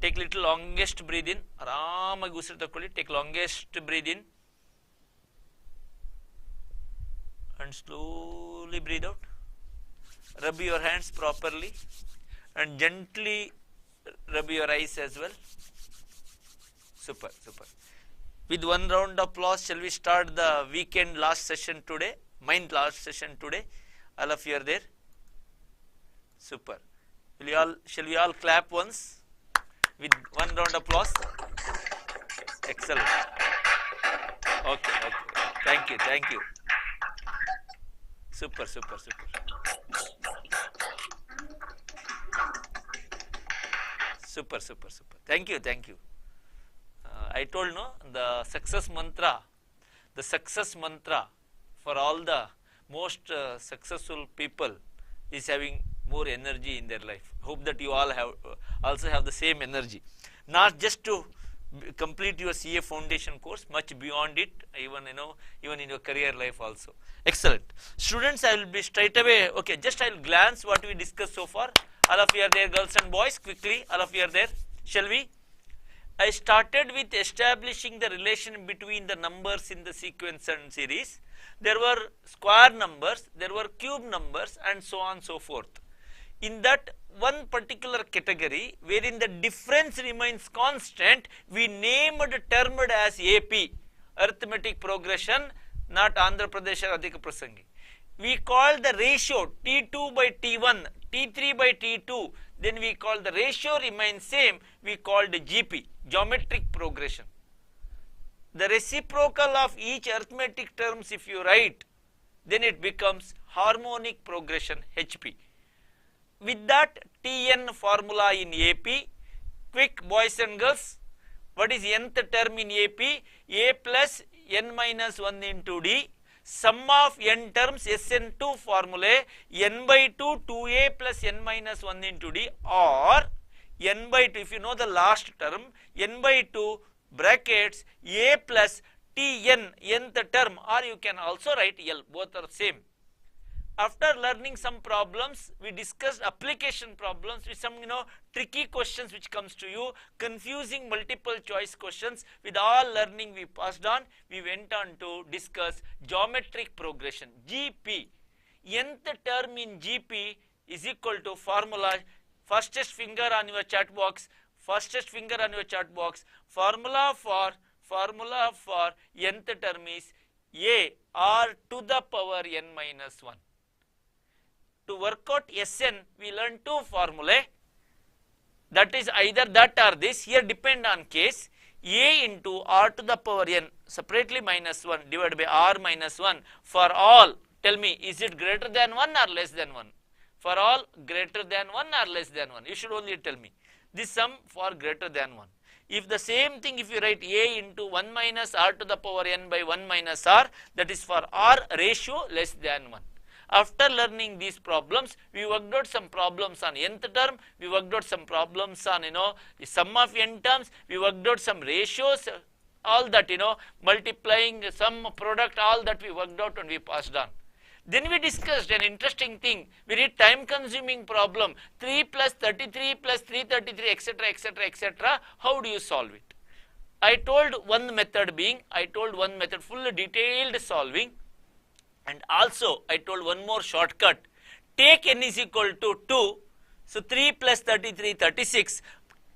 Take little longest breathe in. ಆರಾಮಾಗಿ ಉಸಿರು ತಕೊಳ್ಳಿ. Take longest breathe in. And slowly breathe out. Rub your hands properly. And gently rub your eyes as well. Super, super. With one round of applause, shall we start the weekend last session today? Mind last session today. All of you are there? Super. Shall we all clap once? With one round of applause? Excellent. Okay, okay. Thank you, thank you. Super, super, super. Super, super, super. Thank you, thank you. I told no, the success mantra for all the most successful people is having more energy in their life. Hope that you all also have the same energy, not just to complete your CA foundation course, much beyond it, even in your career life also. Excellent. Students, I will be straight away, okay, just I will glance what we discussed so far. All of you are there, girls and boys, quickly, all of you are there. Shall we? I started with establishing the relation between the numbers in the sequence and series. There were square numbers, there were cube numbers, and so on and so forth. In that one particular category, wherein the difference remains constant, we named termed as AP, arithmetic progression, not Andhra Pradesh or Adhika Prasangi. We call the ratio T2 by T1, T3 by T2, then we call the ratio remains same, we called GP, geometric progression. The reciprocal of each arithmetic terms if you write, then it becomes harmonic progression HP. With that Tn formula in AP, quick boys and girls, what is nth term in AP? A plus n minus 1 into D, sum of n terms Sn2 formulae, n by 2 2a plus n minus 1 into D, or n by 2, if you know the last term, n by 2 brackets a plus Tn, nth term, or you can also write L, both are same. After learning some problems, we discussed application problems with some tricky questions which comes to you, confusing multiple choice questions. With all learning we passed on, we went on to discuss geometric progression, GP. Nth term in GP is equal to formula, fastest finger on your chat box, formula for nth term is a r to the power n minus 1. To work out Sn, we learn two formulae, that is either that or this, here depend on case, a into r to the power n separately minus 1 divided by r minus 1 for all. Tell me, is it greater than 1 or less than 1? For all, greater than 1 or less than 1? You should only tell me. This sum for greater than 1. If the same thing, if you write a into 1 minus r to the power n by 1 minus r, that is for r ratio less than 1. After learning these problems, we worked out some problems on nth term, we worked out some problems on the sum of n terms, we worked out some ratios, all that multiplying sum product, all that we worked out and we passed on. Then we discussed an interesting thing, we did time consuming problem, 3 plus 33 plus 333 etc etc etc. How do you solve it? I told one method full detailed solving. And also, I told one more shortcut, take n is equal to 2, so 3 plus 33, 36,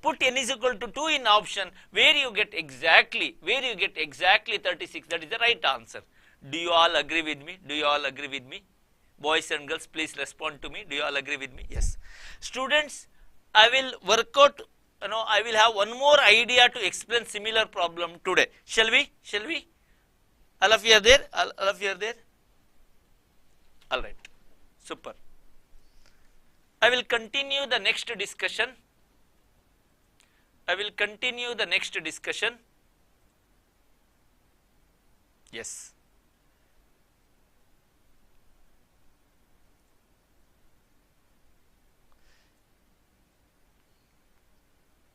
put n is equal to 2 in option, where you get exactly 36, that is the right answer. Do you all agree with me? Boys and girls, please respond to me. Do you all agree with me? Yes. Students, I will work out, I will have one more idea to explain similar problem today. Shall we? All of you are there? All right, super. I will continue the next discussion. Yes.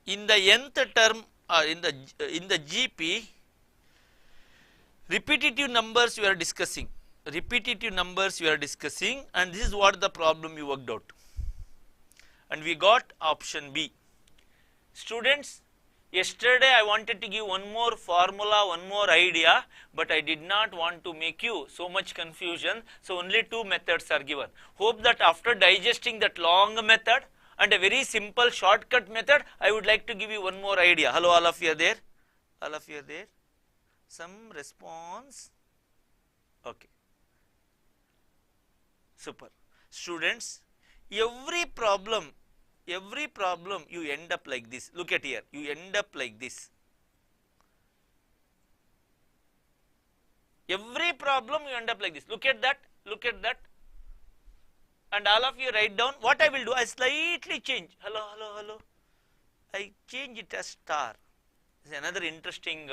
In the nth term, in the GP, repetitive numbers we are discussing. And this is what the problem you worked out, and we got option B. Students, yesterday I wanted to give one more formula, one more idea, but I did not want to make you so much confusion, so only two methods are given. Hope that after digesting that long method and a very simple shortcut method, I would like to give you one more idea. Hello, all of you are there? All of you are there? Some response? Okay. Super. Students, every problem you end up like this. Look at here, you end up like this. Every problem you end up like this. Look at that, look at that. And all of you write down. What I will do, I slightly change. Hello, hello, hello. I change it as star. It's another interesting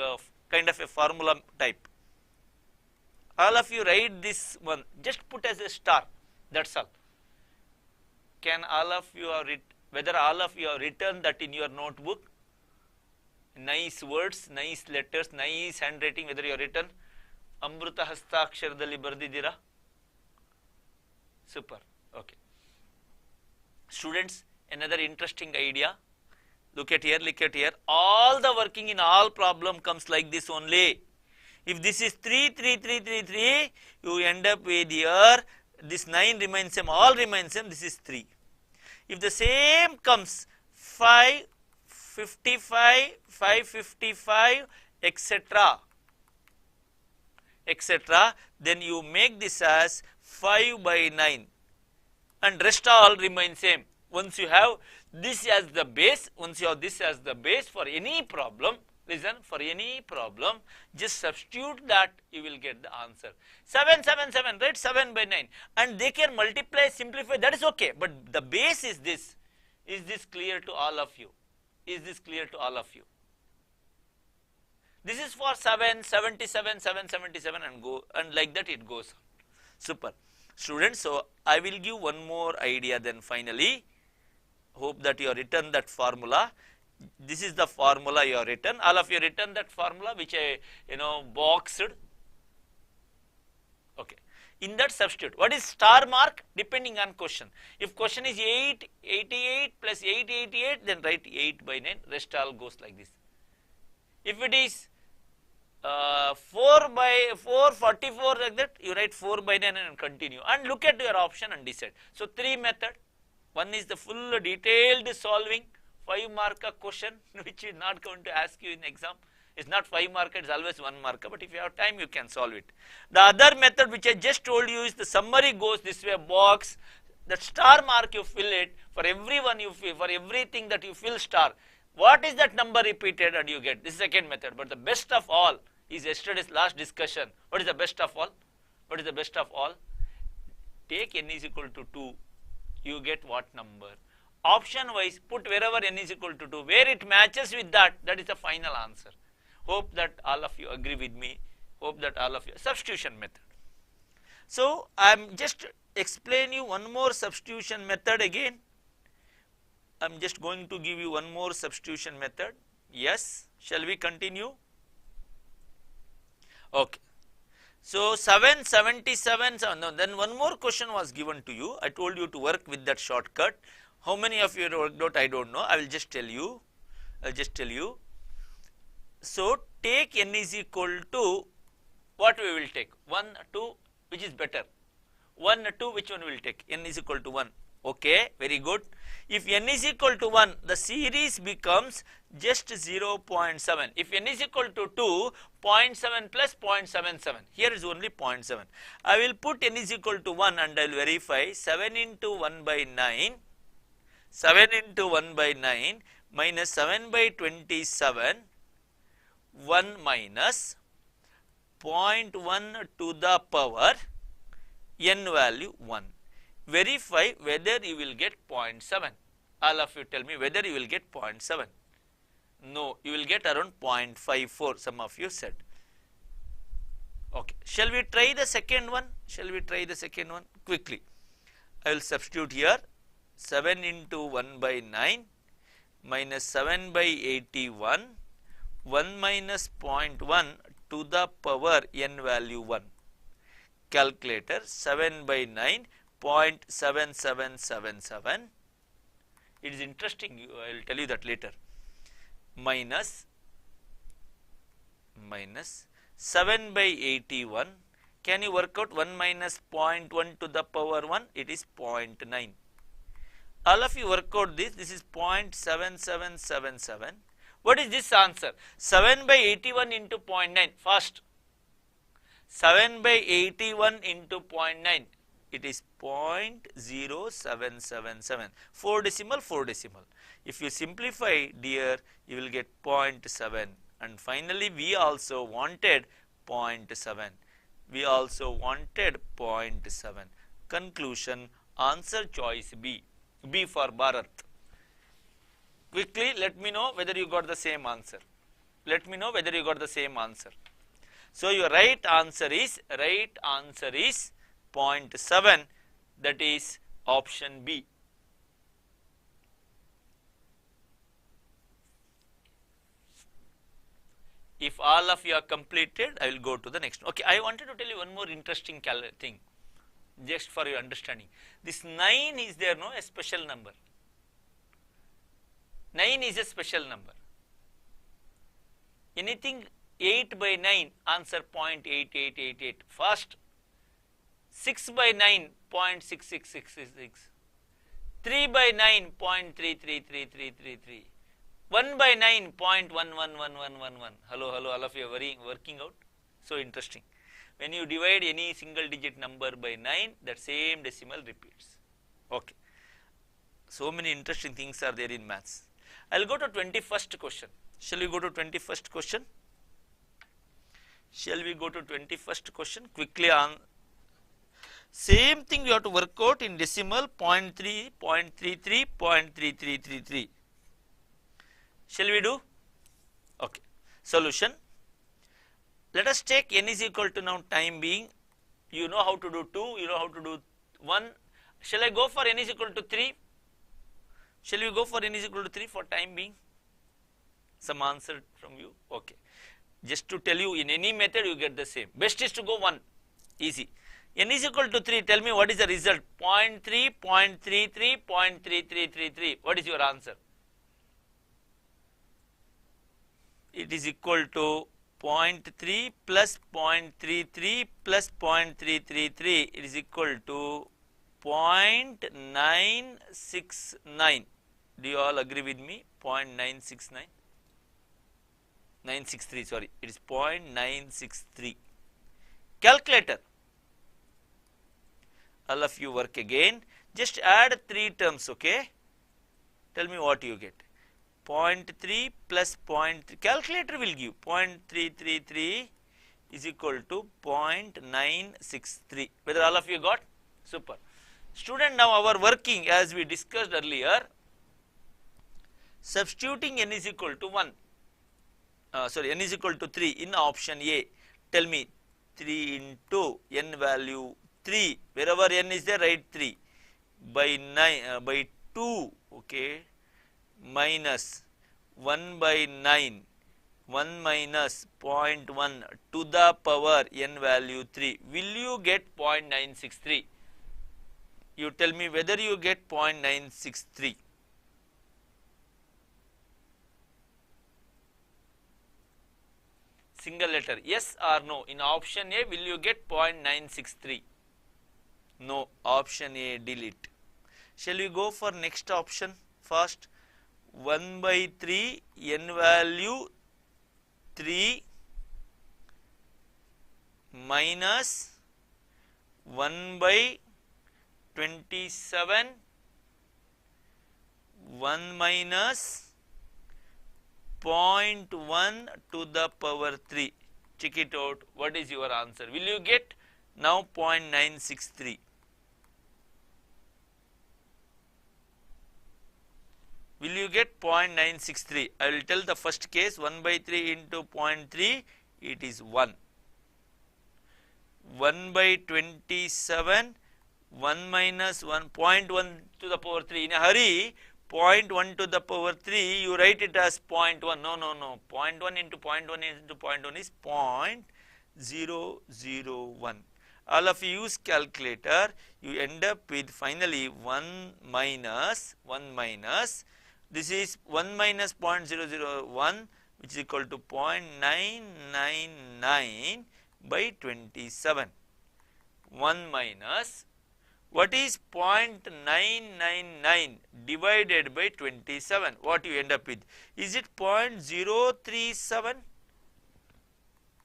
kind of a formula type. All of you write this one, just put as a star, that's all. Can all of you have whether all of you have written that in your notebook? Nice words, nice letters, nice handwriting, whether you have written Amruta Hastaksharadalli Bardidira? Super, okay. Students, another interesting idea. Look at here, look at here. All the working in all problem comes like this only. If this is 3, 3, 3, 3, 3, you end up with here, this 9 remains same, all remains same, this is 3. If the same comes 5, 55, 555, etc., etc., then you make this as 5 by 9 and rest all remain same. Once you have this as the base, once you have this as the base for any problem, listen, for any problem, just substitute that, you will get the answer. 7, 7, 7, right? 7 by 9. And they can multiply, simplify, that is okay. But the base is this. Is this clear to all of you? Is this clear to all of you? This is for 7, 77, 777 and go, and like that it goes. Super. Students, so I will give one more idea then finally. Hope that you have written that formula. This is the formula you have written. All of you written that formula which I boxed. Okay. In that substitute, what is star mark? Depending on question. If question is 888 plus 888, then write 8 by 9. Rest all goes like this. If it is 4 by 444 like that, you write 4 by 9 and continue. And look at your option and decide. So 3 method. One is the full detailed solving 5 marker question which is not going to ask you in exam. It's not 5 marker, it's always 1 marker, but if you have time you can solve it. The other method which I just told you is the summary goes this way, box, that star mark you fill it, for everyone you fill, for everything that you fill star. What is that number repeated and you get? This is second method, but the best of all is yesterday's last discussion. What is the best of all? What is the best of all? Take n is equal to 2, you get what number? Option wise, put wherever n is equal to 2, where it matches with that, that is the final answer. Hope that all of you agree with me. Hope that all of you. Substitution method. So, I am just explain you one more substitution method again. I am just going to give you one more substitution method. Yes, shall we continue? Okay. So, 777, no, then one more question was given to you. I told you to work with that shortcut. How many of you worked out? I don't know. I will just tell you. I will just tell you. So, take n is equal to, what we will take? 1, 2, which is better? 1, 2, which one will take? N is equal to 1. Okay, very good. If n is equal to 1, the series becomes just 0.7. If n is equal to 2, 0.7 plus 0.77. Here is only 0.7. I will put n is equal to 1 and I will verify 7 into 1 by 9. 7 into 1 by 9 minus 7 by 27. 1 minus 0.1 to the power n value 1. Verify whether you will get 0.7. All of you tell me whether you will get 0.7. No, you will get around 0.54, some of you said. Okay. Shall we try the second one? Shall we try the second one? Quickly. I will substitute here 7 into 1 by 9 minus 7 by 81. 1 minus 0.1 to the power n value 1. Calculator 7 by 9, 0.7777. It is interesting, I will tell you that later. minus 7 by 81. Can you work out 1 minus 0.1 to the power 1? It is 0.9. All of you work out this. This is 0.7777. What is this answer? 7 by 81 into 0.9. First, 7 by 81 into 0.9. It is 0.0777. 4 decimal, 4 decimal. If you simplify, dear, you will get 0.7. And finally, we also wanted 0.7. We also wanted 0.7. Conclusion, answer choice B. B for Bharat. Quickly, let me know whether you got the same answer. Let me know whether you got the same answer. So your right answer is 0.7. That is option B. If all of you are completed, I will go to the next. Okay, I wanted to tell you one more interesting thing, just for your understanding. This 9 is there, no, a special number. 9 is a special number. Anything 8 by 9, answer 0.8888. First, 6 by 9, 0.66666. 3 by 9, 0.333333. 1 by 9, 0.111111. Hello, all of you are working out. So interesting. When you divide any single digit number by 9, that same decimal repeats. Okay. So many interesting things are there in maths. I will go to 21st question. Shall we go to 21st question? Shall we go to 21st question? Quickly on. Same thing you have to work out in decimal 0.3, 0.33, 0.3333. Shall we do? Okay. Solution. Let us take n is equal to, now time being, you know how to do 2, you know how to do 1. Shall I go for n is equal to 3? Shall we go for n is equal to 3 for time being? Some answer from you? Okay. Just to tell you, in any method you get the same. Best is to go 1. Easy. N is equal to 3. Tell me what is the result? 0.3, 0.33, 0.3333. What is your answer? It is equal to 0.3 plus 0.33 plus 0.333. It is equal to 0.969. Do you all agree with me? 0.969. 963, sorry. It is 0.963. Calculator. All of you work again. Just add 3 terms, okay? Tell me what you get. 0.3 plus 0.3, calculator will give 0.333 is equal to 0.963. Whether all of you got? Super. Student, now our working, as we discussed earlier, substituting n is equal to 1, n is equal to 3 in option A. Tell me 3 into n value 3, wherever n is there, write 3 by 9 by 2, okay, minus 1 by 9, 1 minus 0.1 to the power n value 3. Will you get 0.963? You tell me whether you get 0.963. Single letter, yes or no? In option A, will you get 0.963? No, option A, delete. Shall we go for next option first? 1 by 3, n value 3 minus 1 by 27, 1 minus 0.1 to the power 3. Check it out. What is your answer? Will you get now 0.963? Will you get 0.963? I will tell the first case. 1 by 3 into 0.3, it is 1. 1 by 27, 1 minus 1, 0.1 to the power 3. In a hurry, 0.1 to the power 3, you write it as 0.1. No. 0.1 into 0.1 into 0.1 is 0.001. All of you use calculator, you end up with finally 1 minus This is 1 minus 0.001, which is equal to 0.999 by 27. 1 minus, what is 0.999 divided by 27? What you end up with? Is it 0.037?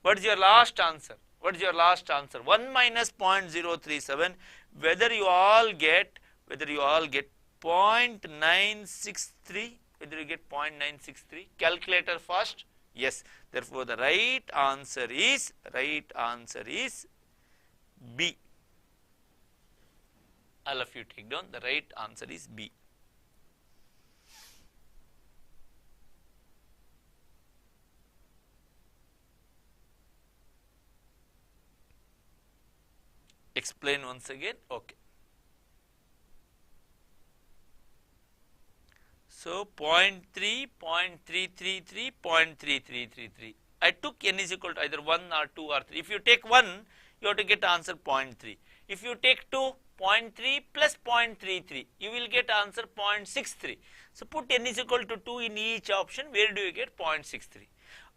What is your last answer? What is your last answer? 1 minus 0.037, whether you all get 0.963, whether you get 0.963, calculator first. Yes, therefore the right answer is B. All of you take down, the right answer is B. Explain once again. Okay. So 0.3, 0.333, 0.3333. I took n is equal to either 1 or 2 or 3. If you take 1, you have to get answer 0.3. If you take 2, 0.3 plus 0.33, you will get answer 0.63. So put n is equal to 2 in each option. Where do you get 0.63?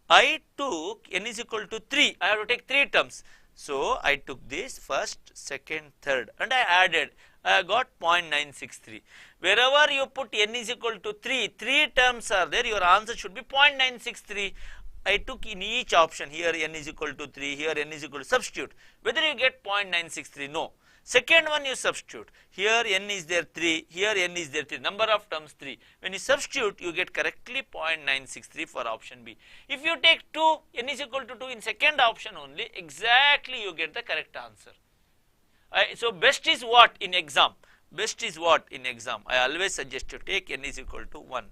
I took n is equal to 3. I have to take 3 terms. So I took this first, second, third, and I added. I got 0.963. Wherever you put n is equal to 3, 3 terms are there, your answer should be 0.963. I took in each option, here n is equal to 3, here n is equal to, substitute. Whether you get 0.963, no. Second one you substitute, here n is there 3, here n is there 3, number of terms 3. When you substitute, you get correctly 0.963 for option B. If you take 2, n is equal to 2 in second option only, exactly you get the correct answer. So best is what in exam? Best is what in exam? I always suggest you take n is equal to 1,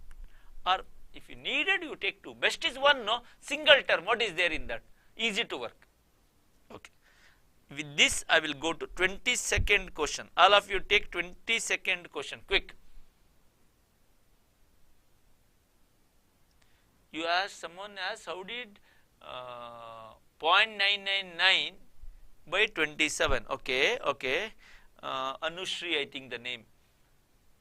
or if you needed, you take 2. Best is 1, no? Single term, what is there in that? Easy to work. Okay. With this, I will go to 22nd question. All of you take 22nd question, quick. You asked, someone asked, how did 0.999 by 27? Okay, okay. Anushri, I think the name.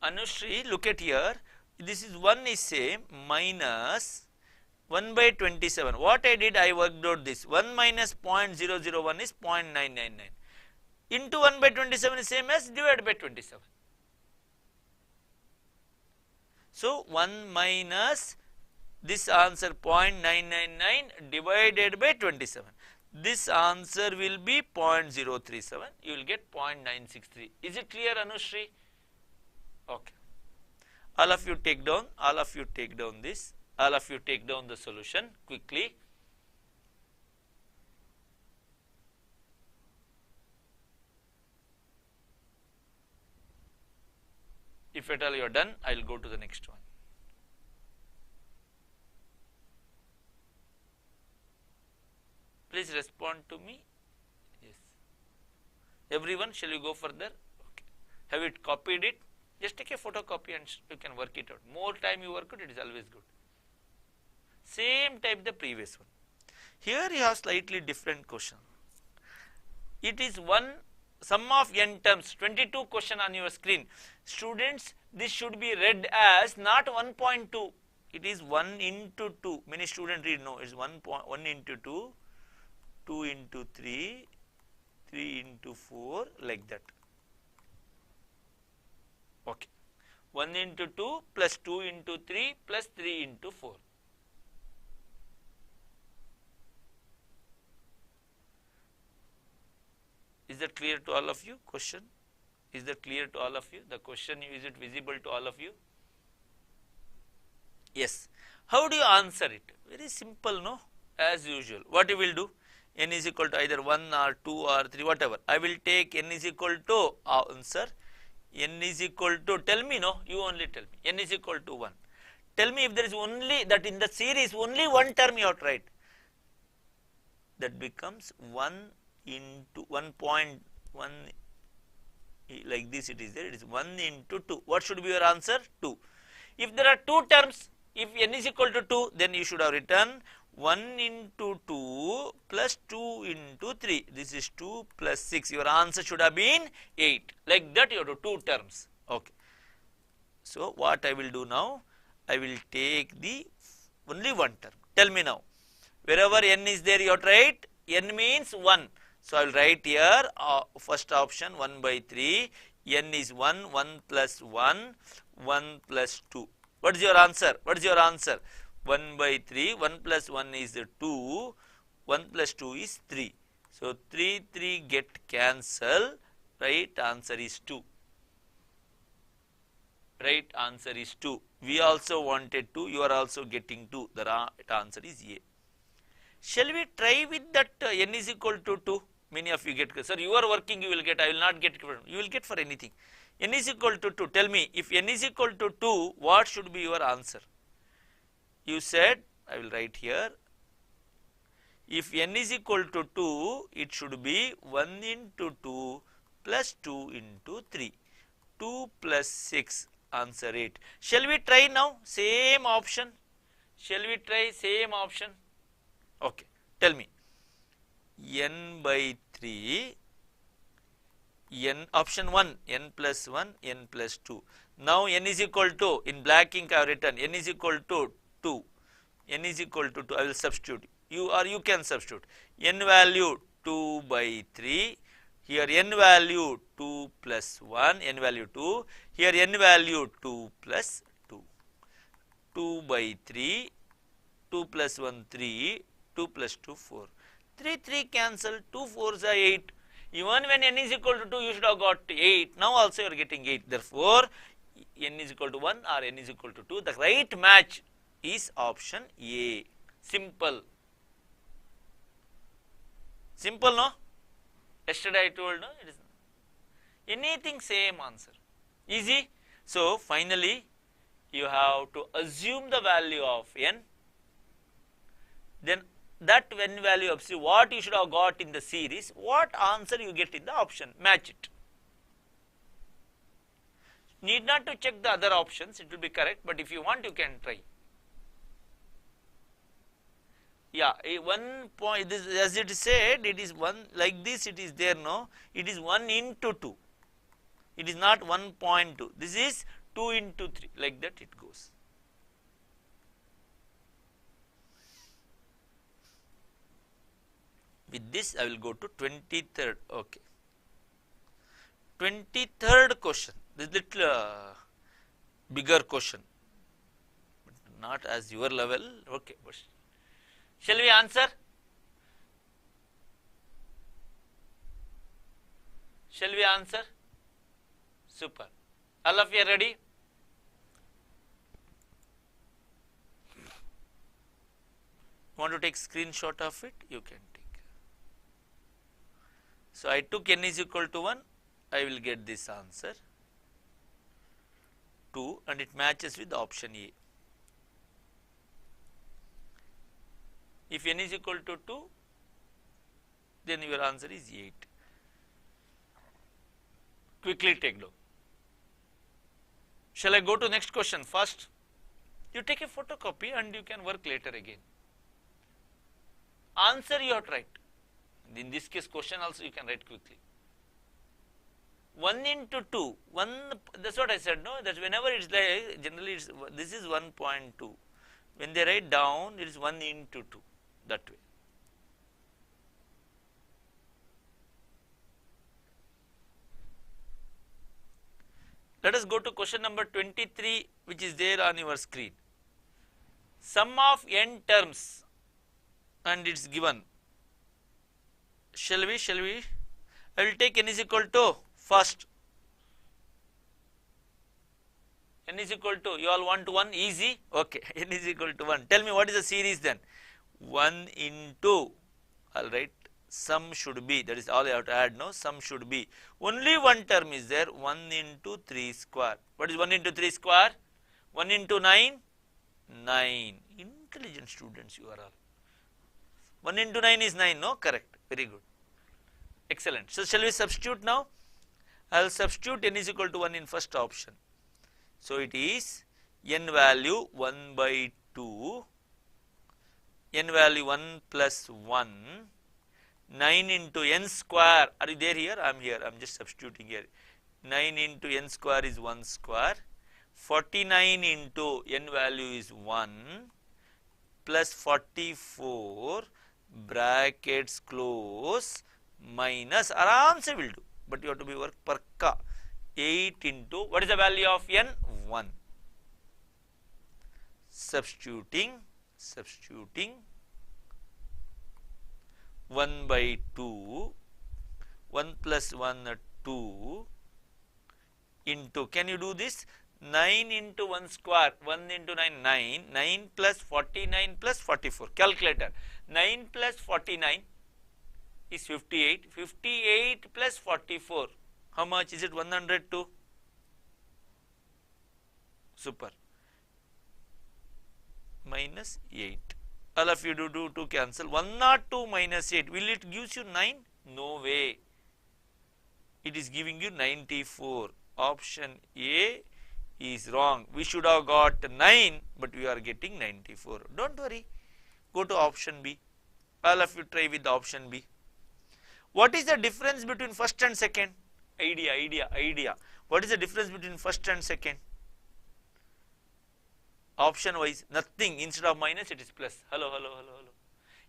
Anushri, look at here. This is 1 is same, minus 1 by 27. What I did, I worked out this. 1 minus 0.001 is 0.999. Into 1 by 27 is same as divided by 27. So 1 minus this answer 0.999 divided by 27. This answer will be 0.037. You will get 0.963. Is it clear, Anushri? Okay. All of you take down, this, all of you take down the solution quickly. If at all you are done, I will go to the next one. Please respond to me. Yes. Everyone, shall you go further? Okay. Have you copied it? Just take a photocopy and you can work it out. More time you work it is always good. Same type the previous one. Here you have slightly different question. It is one sum of n terms, 22 question on your screen. Students, this should be read as not 1.2. It is 1 into 2. Many students read, no, it is 1 into 2, 2 into 3, 3 into 4, like that. Okay. 1 into 2 plus 2 into 3 plus 3 into 4. Is that clear to all of you? Question? Is that clear to all of you? The question, is it visible to all of you? Yes. How do you answer it? Very simple, no? As usual. What you will do? N is equal to either 1 or 2 or 3, whatever. I will take n is equal to answer. N is equal to, tell me, no, you only tell me, n is equal to 1. Tell me if there is only, that in the series, only one term you have to write. That becomes 1 into 1.1, like this it is there, it is 1 into 2. What should be your answer? 2. If there are 2 terms, if n is equal to 2, then you should have written 1 into 2 plus 2 into 3. This is 2 plus 6. Your answer should have been 8. Like that you have to 2 terms. Okay. So what I will do now, I will take the only one term. Tell me now. Wherever n is there, you have to write n means 1. So I will write here first option 1 by 3. N is 1, 1 plus 1, 1 plus 2. What is your answer? What is your answer? 1 by 3, 1 plus 1 is 2, 1 plus 2 is 3. So 3, 3 get cancelled. Right answer is 2. Right answer is 2. We also wanted 2. You are also getting 2. The right answer is A. Shall we try with that n is equal to 2? Many of you get, sir, you are working, you will get, I will not get, you will get for anything. N is equal to 2. Tell me, if n is equal to 2, what should be your answer? You said, I will write here, if n is equal to 2, it should be 1 into 2 plus 2 into 3. 2 plus 6, answer 8. Shall we try now? Same option. Shall we try same option? Okay. Tell me. N by 3, n option 1, n plus 1, n plus 2. Now n is equal to, in black ink I have written, n is equal to 2. N is equal to 2. I will substitute. You can substitute. N value 2 by 3. Here n value 2 plus 1, n value 2. Here n value 2 plus 2. 2 by 3, 2 plus 1, 3, 2 plus 2, 4. 3, 3 cancel, 2 4s are 8. Even when n is equal to 2, you should have got 8. Now also you are getting 8. Therefore, n is equal to 1 or n is equal to 2. The right match is option A. Simple. Simple, no? Yesterday I told, no? It is anything same answer. Easy. So, finally, you have to assume the value of n. Then that n value of C, what you should have got in the series, what answer you get in the option, match it. Need not to check the other options, it will be correct, but if you want, you can try. Yeah, one point, this, as it is said, it is 1, like this it is there, no? It is 1 into 2. It is not 1.2. This is 2 into 3, like that it goes. With this, I will go to 23rd. Okay. 23rd question. This little bigger question, but not as your level. Okay. Shall we answer? Shall we answer? Super. All of you are ready? Want to take screenshot of it? You can take. So I took n is equal to 1, I will get this answer 2 and it matches with option A. If n is equal to 2, then your answer is 8. Quickly take down. Shall I go to next question first? You take a photocopy and you can work later again. Answer you have to write. In this case, question also you can write quickly. 1 into 2, 1, that's what I said, no? That whenever it's like, generally it's, this is 1.2. When they write down, it is 1 into 2, that way. Let us go to question number 23, which is there on your screen. Sum of n terms, and it's given. Shall we? I will take n is equal to first. N is equal to, you all want 1, easy? Okay, n is equal to 1. Tell me what is the series then? 1 into, all right, sum should be, that is all I have to add, no? Sum should be, only one term is there, 1 into 3 square. What is 1 into 3 square? 1 into 9? 9. Intelligent students you are all. 1 into 9 is 9, no? Correct. Very good. Excellent. So, shall we substitute now? I will substitute n is equal to 1 in first option. So, it is n value 1 by 2, n value 1 plus 1, 9 into n square. Are you there here? I am here. I am just substituting here. 9 into n square is 1 square. 49 into n value is 1 plus 44 brackets close minus aram se will do, but you have to be work parka 8 into what is the value of n? 1. Substituting 1 by 2, 1 plus 1 2 into, can you do this? 9 into 1 square, 1 into 9, 9, 9 plus 49 plus 44, calculator, 9 plus 49 is 58, 58 plus 44, how much is it? 102, super, minus 8, all of you do to cancel, 102 minus 8, will it gives you 9? No way, it is giving you 94, option A is wrong. We should have got 9, but we are getting 94. Don't worry. Go to option B. All of you try with the option B. What is the difference between first and second? Idea. What is the difference between first and second? Option wise, nothing. Instead of minus, it is plus. Hello.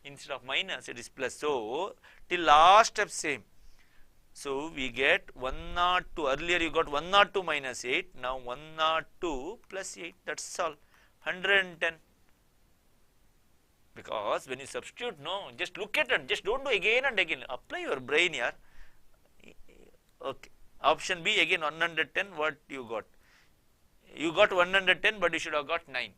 Instead of minus, it is plus. So, till last step same. So, we get 102, earlier you got 102 minus 8, now 102 plus 8, that's all, 110. Because when you substitute, no, just look at it, just don't do again and again, apply your brain here. Okay, option B again 110, what you got? You got 110, but you should have got 9.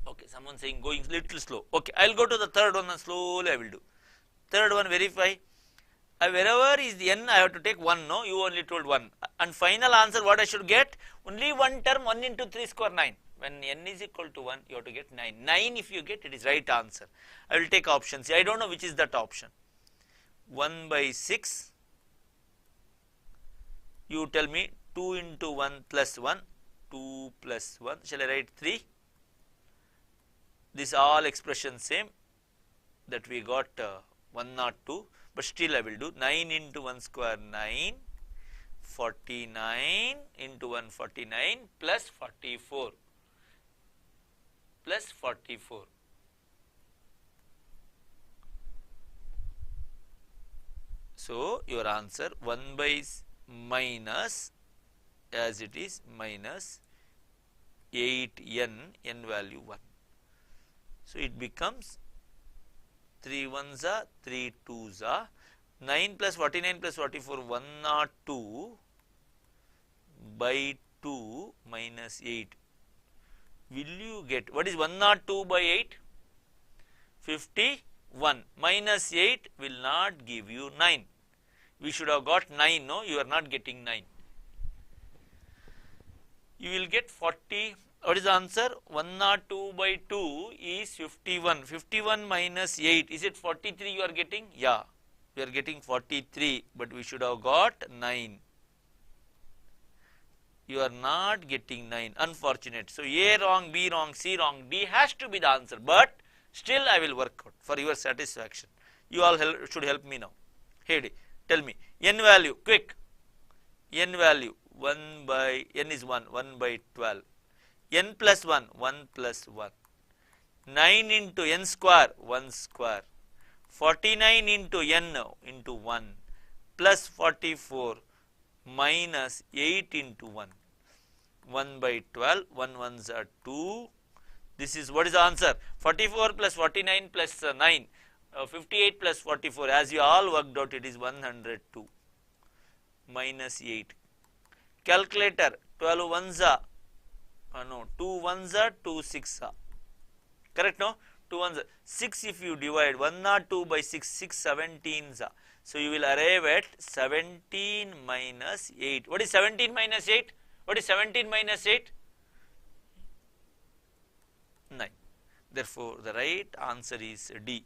Okay, someone saying going little slow. Okay, I will go to the third one and slowly I will do. Third one, verify. Wherever is the n, I have to take 1, no? You only told 1. And final answer, what I should get? Only one term, 1 into 3 square, 9. When n is equal to 1, you have to get 9. 9 if you get, it is right answer. I will take option C. I don't know which is that option. 1 by 6. You tell me 2 into 1 plus 1. 2 plus 1. Shall I write 3? This all expression same that we got 102, but still I will do 9 into 1 square 9, 49 into 1 49 plus 44 plus 44. So, your answer 1 by minus as it is minus 8n, n value 1. So, it becomes 3 1s are 3 2s are 9 plus 49 plus 44 102 by 2 minus 8. Will you get, what is 102 by 8? 51 minus 8 will not give you 9. We should have got 9, no, you are not getting 9. You will get 40. What is the answer? 102 by 2 is 51. 51 minus 8, is it 43 you are getting? Yeah, we are getting 43, but we should have got 9. You are not getting 9, unfortunate. So, A wrong, B wrong, C wrong, D has to be the answer, but still I will work out for your satisfaction. You all should help me now. Hey, tell me, n value, quick, n value, 1 by, n is 1, 1 by 12. N plus 1, 1 plus 1, 9 into n square, 1 square, 49 into n into 1, plus 44 minus 8 into 1, 1 by 12, 1 ones are 2, this is, what is the answer? 44 plus 49 plus 9, 58 plus 44, as you all worked out, it is 102, minus 8. Calculator, 12 ones are, no, 2 ones are 2 6 are, correct, no? 2 ones are 6 if you divide 102 by 6, 6 17s are. So, you will arrive at 17 minus 8. What is 17 minus 8? What is 17 minus 8? 9. Therefore, the right answer is D.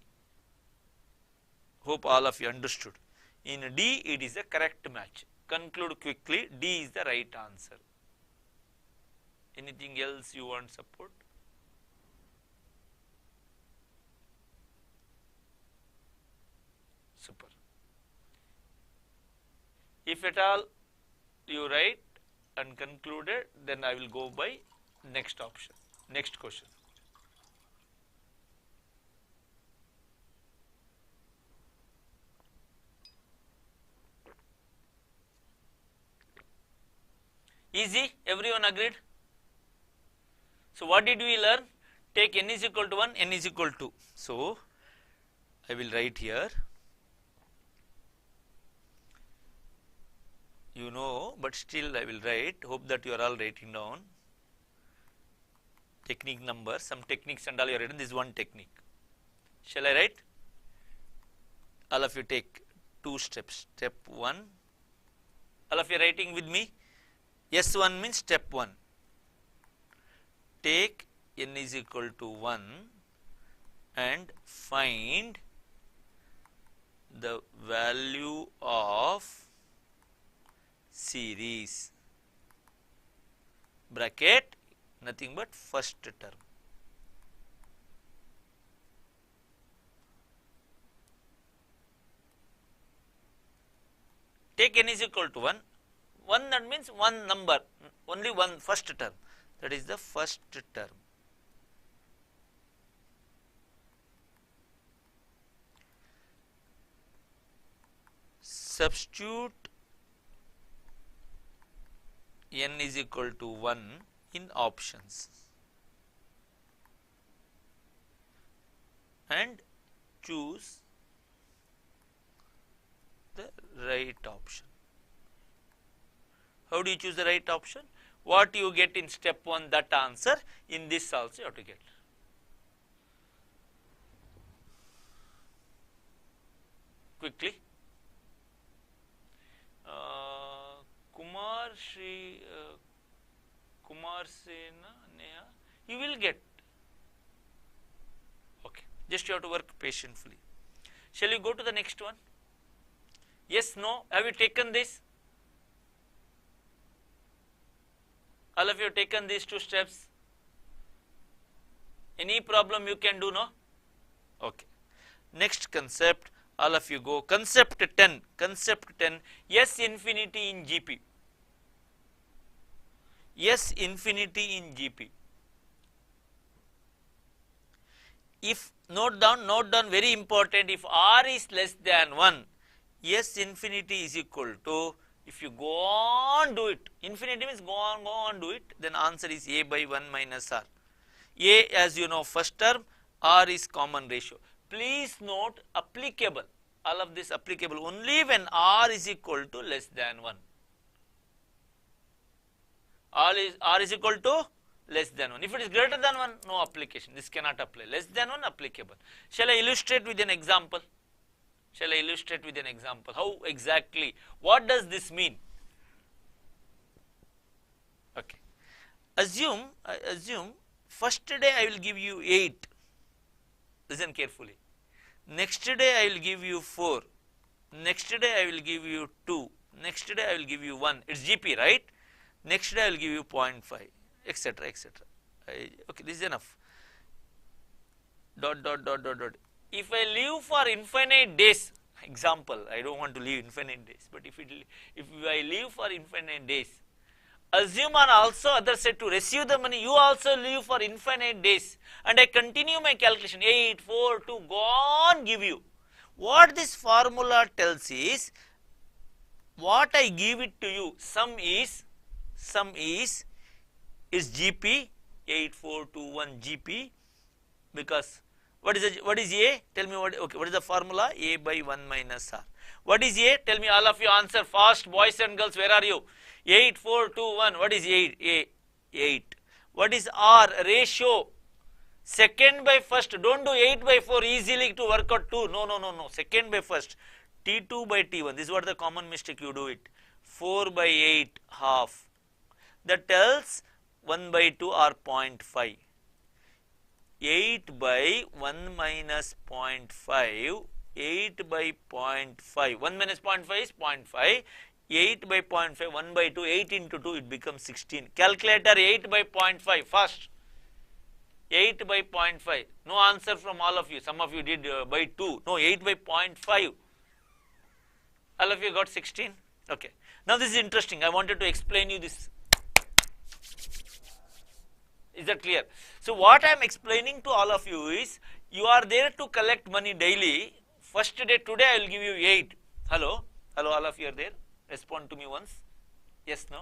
Hope all of you understood. In D, it is a correct match. Conclude quickly, D is the right answer. Anything else you want support? Super. If at all you write and concluded, then I will go by next option, next question. Easy, everyone agreed? So what did we learn? Take n is equal to 1, n is equal to. So I will write here, you know, but still I will write, hope that you are all writing down. Technique number, some techniques and all you are written, this is one technique. Shall I write? All of you take 2 steps. Step 1, all of you writing with me. S1 means step 1. Take n is equal to 1 and find the value of series, bracket, nothing but first term. Take n is equal to 1. 1, that means one number, only one first term, that is the first term. Substitute n is equal to 1 in options and choose the right option. How do you choose the right option? What you get in step 1, that answer, in this also you have to get. Quickly. Kumar Sena, Neha, you will get. Okay, just you have to work patiently. Shall you go to the next one? Yes, no, have you taken this? All of you have taken these 2 steps. Any problem you can do, no? Okay. Next concept, all of you go. Concept 10, S infinity in GP. S infinity in GP. If, note down, very important, if R is less than 1, S infinity is equal to, if you go on do it, infinity means go on do it, then answer is A by 1 minus R. A, as you know, first term, R is common ratio. Please note, applicable, all of this applicable only when R is equal to less than 1. R is equal to less than 1. If it is greater than 1, no application, this cannot apply. Less than 1, applicable. Shall I illustrate with an example? How exactly? What does this mean? Okay. Assume first day I will give you 8. Listen carefully. Next day I will give you 4. Next day I will give you 2. Next day I will give you 1. It's GP, right? Next day I will give you 0.5, etc., etc. Okay, this is enough. Dot. If I live for infinite days, example, I don't want to live infinite days, but if I live for infinite days, assume and also other side to receive the money, you also live for infinite days, and I continue my calculation, 8, 4, 2, go on give you. What this formula tells is, what I give it to you, sum is GP, 8, 4, 2, 1 GP, because what is A? Tell me what is the formula? A by 1 minus R. What is A? Tell me, all of you answer fast, boys and girls, where are you? 8, 4, 2, 1, what is 8? 8. What is R? Ratio. Second by first, don't do 8 by 4 easily to work out 2. No. Second by first, T2 by T1. This is what the common mistake you do it. 4 by 8 half. That tells 1 by 2 or 0.5. 8 by 1 minus 0.5, 8 by 0.5, 1 minus 0.5 is 0.5, 8 by 0.5, 1 by 2, 8 into 2, it becomes 16. Calculator 8 by 0.5, fast. 8 by 0.5, no answer from all of you, some of you did by 2, no, 8 by 0.5. All of you got 16? Okay. Now this is interesting. I wanted to explain you this. Is that clear? So what I am explaining to all of you is, you are there to collect money daily. First day, today I will give you 8. Hello? Hello, all of you are there? Respond to me once. Yes, no?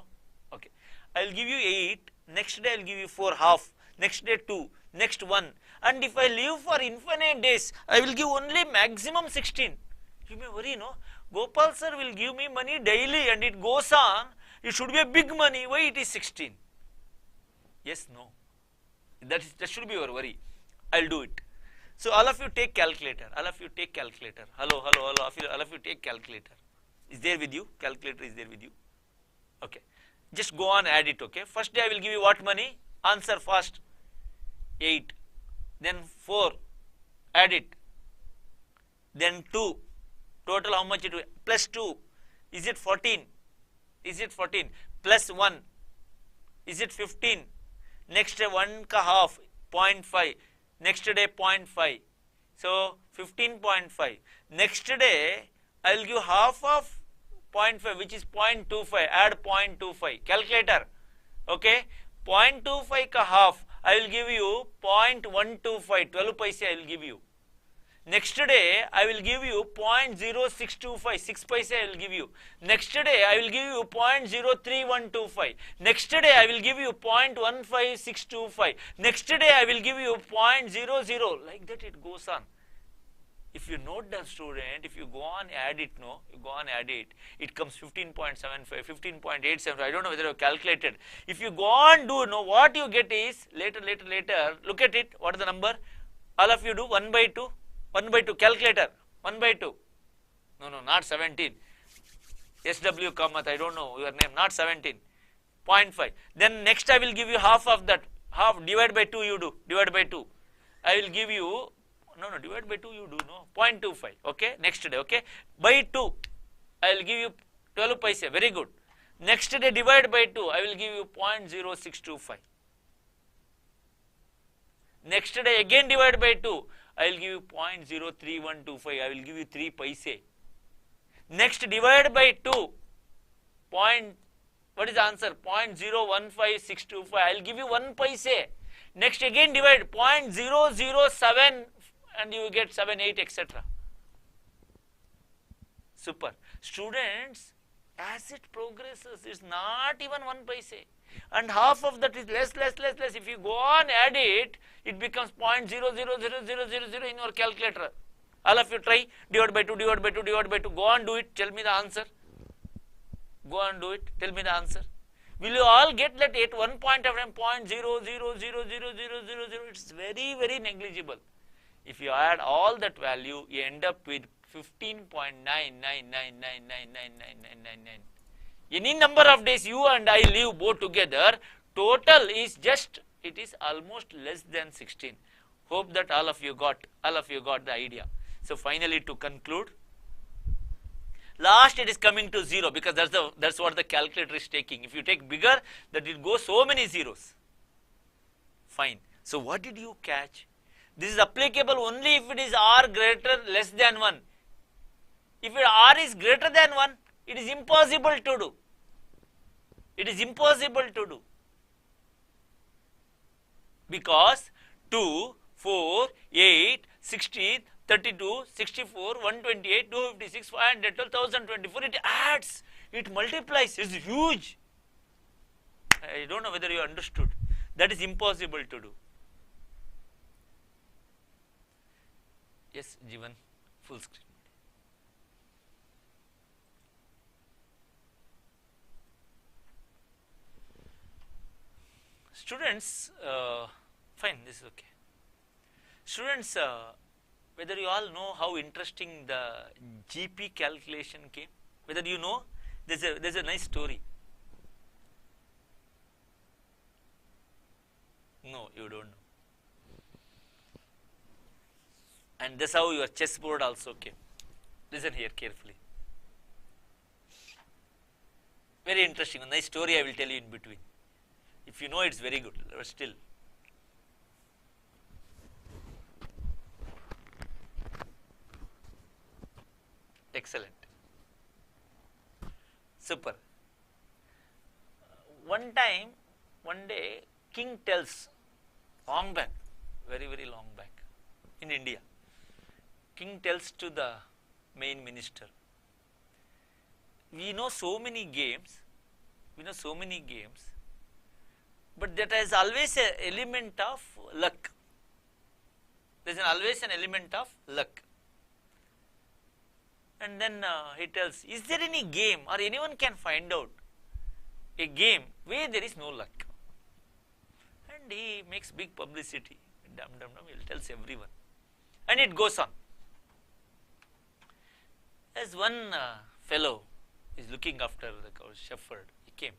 Okay. I will give you 8. Next day I will give you 4 half. Next day 2. Next 1. And if I live for infinite days, I will give only maximum 16. You may worry, no? Gopal sir will give me money daily and it goes on. It should be a big money. Why it is 16? Yes, no? That should be your worry. I will do it. So all of you take calculator. All of you take calculator. Hello, hello, hello. All of you take calculator. Is there with you? Calculator is there with you? Okay. Just go on, add it, okay. First day I will give you what money? Answer fast. 8. Then 4. Add it. Then 2. Total how much it will? Plus 2. Is it 14? Is it 14? Plus 1. Is it 15? Next day 1 ka half. 0.5. Next day 0.5. So 15.5. Next day I will give half of 0.5, which is 0.25. Add 0.25. Calculator. Okay. 0.25 ka half. I will give you 0.125. 12 paise I will give you. Next day I will give you 0.0625. 6 paise I will give you. Next day I will give you 0.03125. Next day I will give you 0.15625. Next day I will give you 0.00. Like that it goes on. If you note down, student, if you go on add it, no, you go on add it, it comes 15.75, 15.87. I don't know whether you have calculated. If you go on do, no, what you get is later, look at it. What is the number? All of you do 1 by 2. 1 by 2, calculator, 1 by 2. No, not 17. SW Kamath, I don't know your name, not 17. 0.5. Then next I will give you half of that. Half, divide by 2 you do, divide by 2. I will give you, no, divide by 2 you do, no, 0.25, okay, next day, okay. By 2, I will give you 12 paise, very good. Next day divide by 2, I will give you 0.0625. Next day again divide by 2, I will give you 0.03125, I will give you 3 paise. Next divide by 2, what is the answer? 0.015625, I will give you 1 paise. Next again divide 0.007 and you get 7, 8, etc. Super. Students, as it progresses, it's not even 1 paise. And half of that is less. If you go on add it, it becomes 0.000000 in your calculator. All of you try, divide by 2, divide by 2, divide by 2. Go on do it, tell me the answer. Go on do it, tell me the answer. Will you all get that at one point of time 0.000000? It's very, very negligible. If you add all that value, you end up with 15.999999999. Any number of days you and I live both together, total is just, it is almost less than 16. Hope that all of you got the idea. So finally, to conclude, last it is coming to 0 because that's what the calculator is taking. If you take bigger, that it goes so many zeros. Fine. So what did you catch? This is applicable only if it is r greater less than 1. If r is greater than 1, it is impossible to do. It is impossible to do. Because 2, 4, 8, 16, 32, 64, 128, 256, 500, 1024, it adds, it multiplies, it's huge. I don't know whether you understood. That is impossible to do. Yes, Jivan, full screen. Students, fine, this is okay. Students, whether you all know how interesting the GP calculation came, whether you know, there's a nice story. No, you don't know. And that's how your chessboard also came. Listen here carefully. Very interesting, a nice story I will tell you in between. If you know, it's very good, but still. Excellent. Super. one time, one day, king tells, long back, very, very long back, in India, king tells to the main minister, we know so many games, but that is always an element of luck. There is always an element of luck. And then he tells, is there any game or anyone can find out a game where there is no luck? And he makes big publicity, he tells everyone. And it goes on. As one fellow is looking after the cow, shepherd, he came.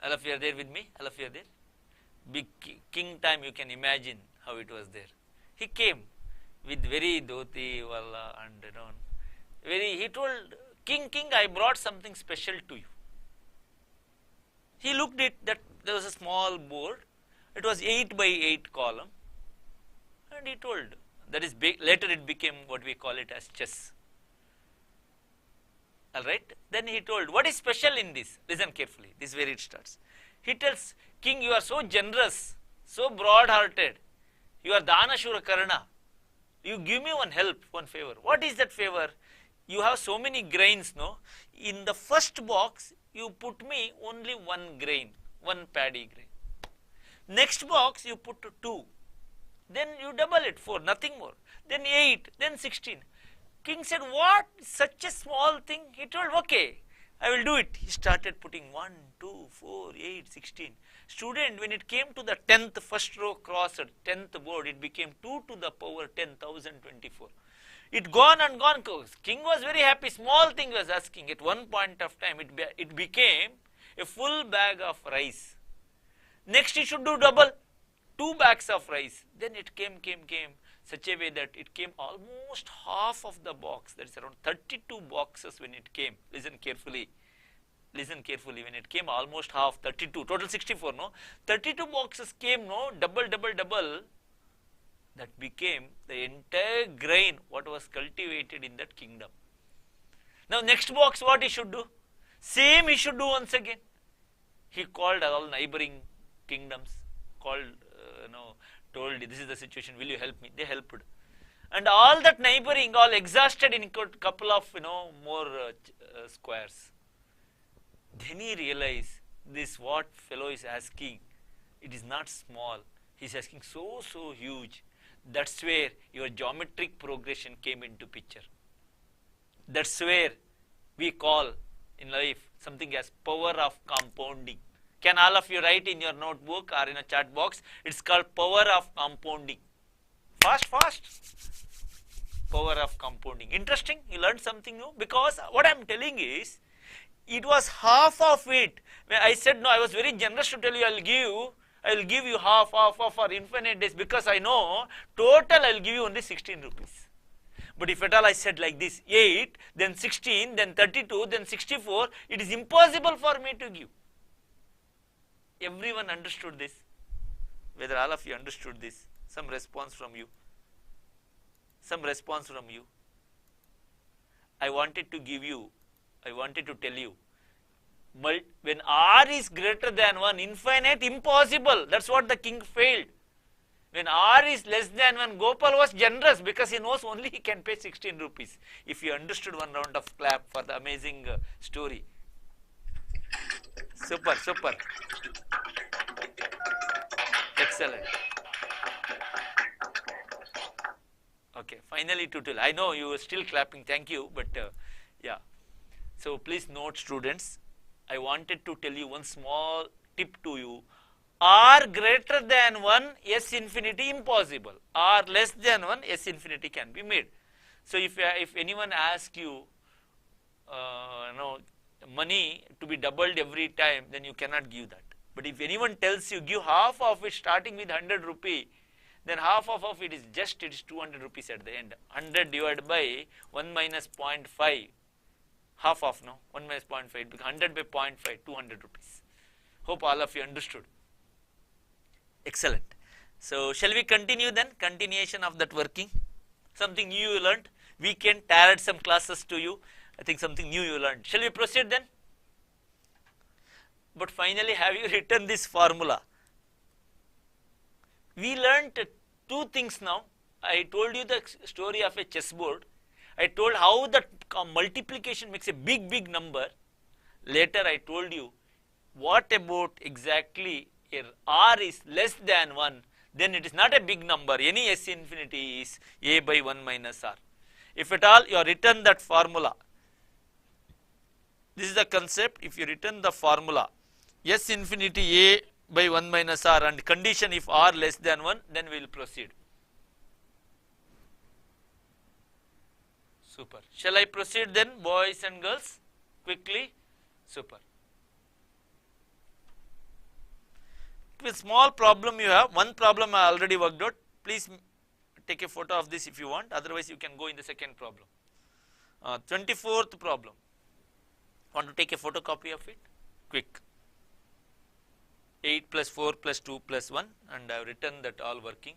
All of you are there with me? All of you are there? Big king time, you can imagine how it was there. He came with very dhoti, walla, and he told, king, I brought something special to you. He looked at that, there was a small board, it was 8 by 8 column, and he told, that is big, later it became what we call it as chess. Alright, then he told, what is special in this? Listen carefully, this is where it starts. He tells, king, you are so generous, so broad hearted, you are Dhanashura Karna. You give me one help, one favor. What is that favor? You have so many grains, no? In the first box, you put me only one grain, one paddy grain. Next box, you put 2. Then you double it, 4, nothing more. Then 8, then 16. King said, what? Such a small thing? He told, okay, I will do it. He started putting 1, 2, 4, 8, 16. Student, when it came to the 10th first row crossed, 10th board, it became 2 to the power 10,024. It gone and gone. King was very happy. Small thing was asking. At one point of time, it became a full bag of rice. Next, he should do double. 2 bags of rice. Then it came such a way that it came almost half of the box. That is around 32 boxes when it came. Listen carefully. When it came almost half, 32, total 64, no? 32 boxes came, no? Double. That became the entire grain what was cultivated in that kingdom. Now next box, what he should do? Same he should do once again. He called all neighboring kingdoms, told, this is the situation, will you help me? They helped. And all that neighboring, all exhausted in a couple of, more squares. Then he realized, this what fellow is asking, it is not small. He is asking so huge. That's where your geometric progression came into picture. That's where we call in life something as power of compounding. Can all of you write in your notebook or in a chat box? It's called power of compounding. Fast. Power of compounding. Interesting? You learned something new? Because what I'm telling is, it was half of it. When I said, no, I was very generous to tell you, I will give you half for infinite days, because I know total I will give you only 16 rupees. But if at all I said like this, 8, then 16, then 32, then 64, it is impossible for me to give. Everyone understood this? Whether all of you understood this? Some response from you. I wanted to tell you, when R is greater than 1, infinite, impossible. That's what the king failed. When R is less than 1, Gopal was generous because he knows only he can pay 16 rupees. If you understood, one round of clap for the amazing story. Super. Excellent. Okay, finally tutorial. I know you are still clapping, thank you, but yeah. So please note, students, I wanted to tell you one small tip to you. R greater than 1, S infinity impossible. R less than 1, S infinity can be made. So if anyone asks you, money to be doubled every time, then you cannot give that. But if anyone tells you give half of it starting with 100 rupee, then half of it is 200 rupees at the end. 100 divided by 1 minus 0.5, half of, 1 minus 0.5, 100 by 0.5, 200 rupees. Hope all of you understood. Excellent. So shall we continue then? Continuation of that working. Something new you learned. Weekend, tarot some classes to you. I think something new you learned. Shall we proceed then? but finally have you written this formula? We learnt two things now. I told you the story of a chessboard. I told how the multiplication makes a big number. Later I told you what about exactly if r is less than 1, then it is not a big number. Any S infinity is a by 1 minus r. If at all you have written that formula, this is the concept. If you written the formula S infinity a by 1 minus r and condition if r less than 1, then we will proceed. Super. Shall I proceed then, boys and girls, quickly? Super. With small problem you have, one problem I already worked out. Please take a photo of this if you want, otherwise you can go in the second problem. 24th problem. Want to take a photocopy of it? Quick. 8 plus 4 plus 2 plus 1, and I have written that all working.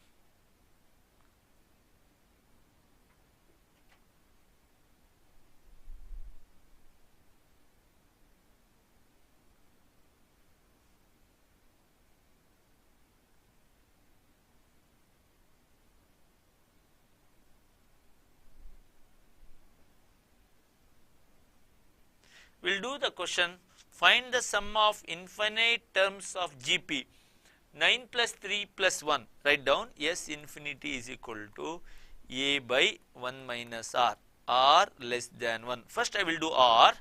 We will do the question, find the sum of infinite terms of GP, 9 plus 3 plus 1, write down S infinity is equal to a by 1 minus r less than 1. First I will do r,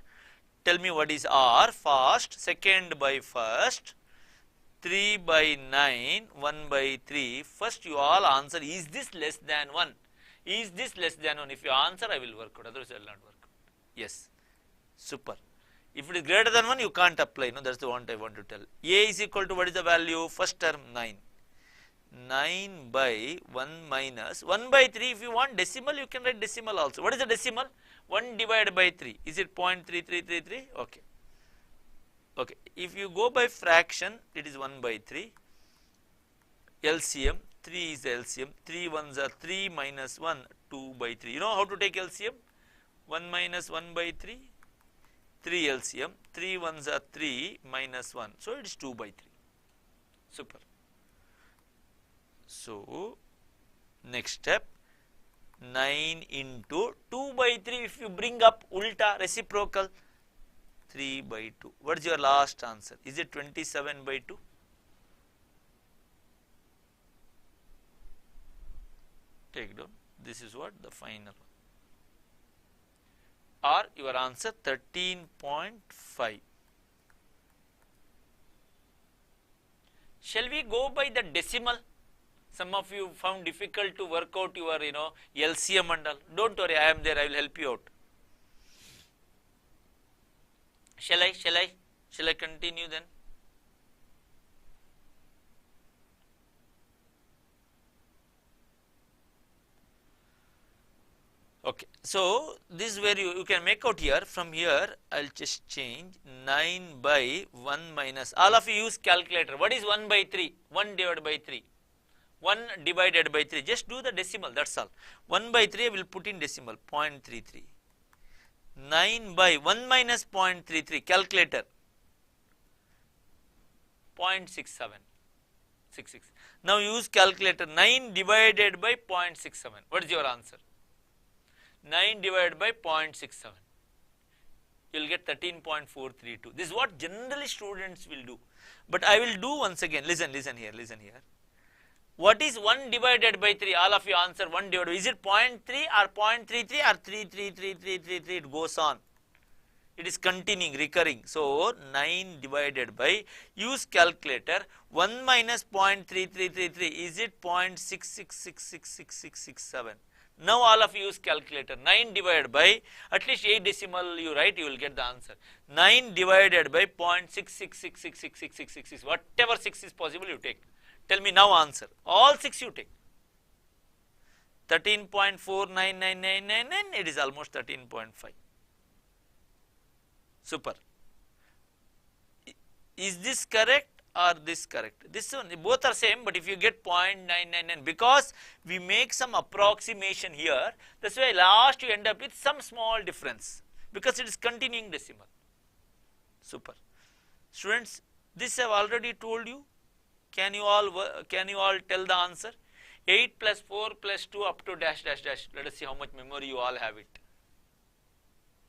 tell me what is r first, second by first, 3 by 9, 1 by 3, first you all answer, is this less than 1? Is this less than 1? If you answer I will work out, otherwise I will not work out. Yes, super. If it is greater than 1, you can't apply. No, that's the one I want to tell. A is equal to what is the value? First term 9. 9 by 1 minus 1 by 3. If you want decimal, you can write decimal also. What is the decimal? 1 divided by 3. Is it 0.3333? Okay. Okay. If you go by fraction, it is 1 by 3. LCM, 3 is the LCM. 3 ones are 3 minus 1, 2 by 3. You know how to take LCM? 1 minus 1 by 3. 3 LCM, 3 ones are 3 minus 1, so it is 2 by 3. Super. So, next step, 9 into 2 by 3, if you bring up ulta, reciprocal, 3 by 2. What is your last answer? Is it 27 by 2? Take down, this is what the final one. Or your answer 13.5. Shall we go by the decimal? Some of you found difficult to work out your LCM and all. Don't worry, I am there, I will help you out. Shall I continue then? Okay, so this is where you can make out here. From here I will just change 9 by 1 minus, all of you use calculator. What is 1 by 3? 1 divided by 3. 1 divided by 3, just do the decimal, that's all. 1 by 3 I will put in decimal, 0.33. 9 by 1 minus 0.33, calculator, 0.67. 66. Now use calculator, 9 divided by 0.67. What is your answer? 9 divided by 0.67. You will get 13.432. This is what generally students will do. But I will do once again. Listen here. What is 1 divided by 3? All of you answer 1 divided by. Is it 0.3 or 0.33 or 33333? It goes on. It is continuing, recurring. So 9 divided by, use calculator, 1 minus 0.3333. Is it 0.66666667? Now all of you use calculator. 9 divided by, at least 8 decimal you write, you will get the answer. 9 divided by 0.66666666. Whatever 6 is possible you take. Tell me now answer. All 6 you take. 13.49999, it is almost 13.5. Super. Is this correct or this correct? This one, both are same, but if you get 0.999, because we make some approximation here, that's why last you end up with some small difference, because it is continuing decimal. Super. Students, This I have already told you. Can you all tell the answer? 8 plus 4 plus 2 up to dash dash dash. Let us see how much memory you all have it.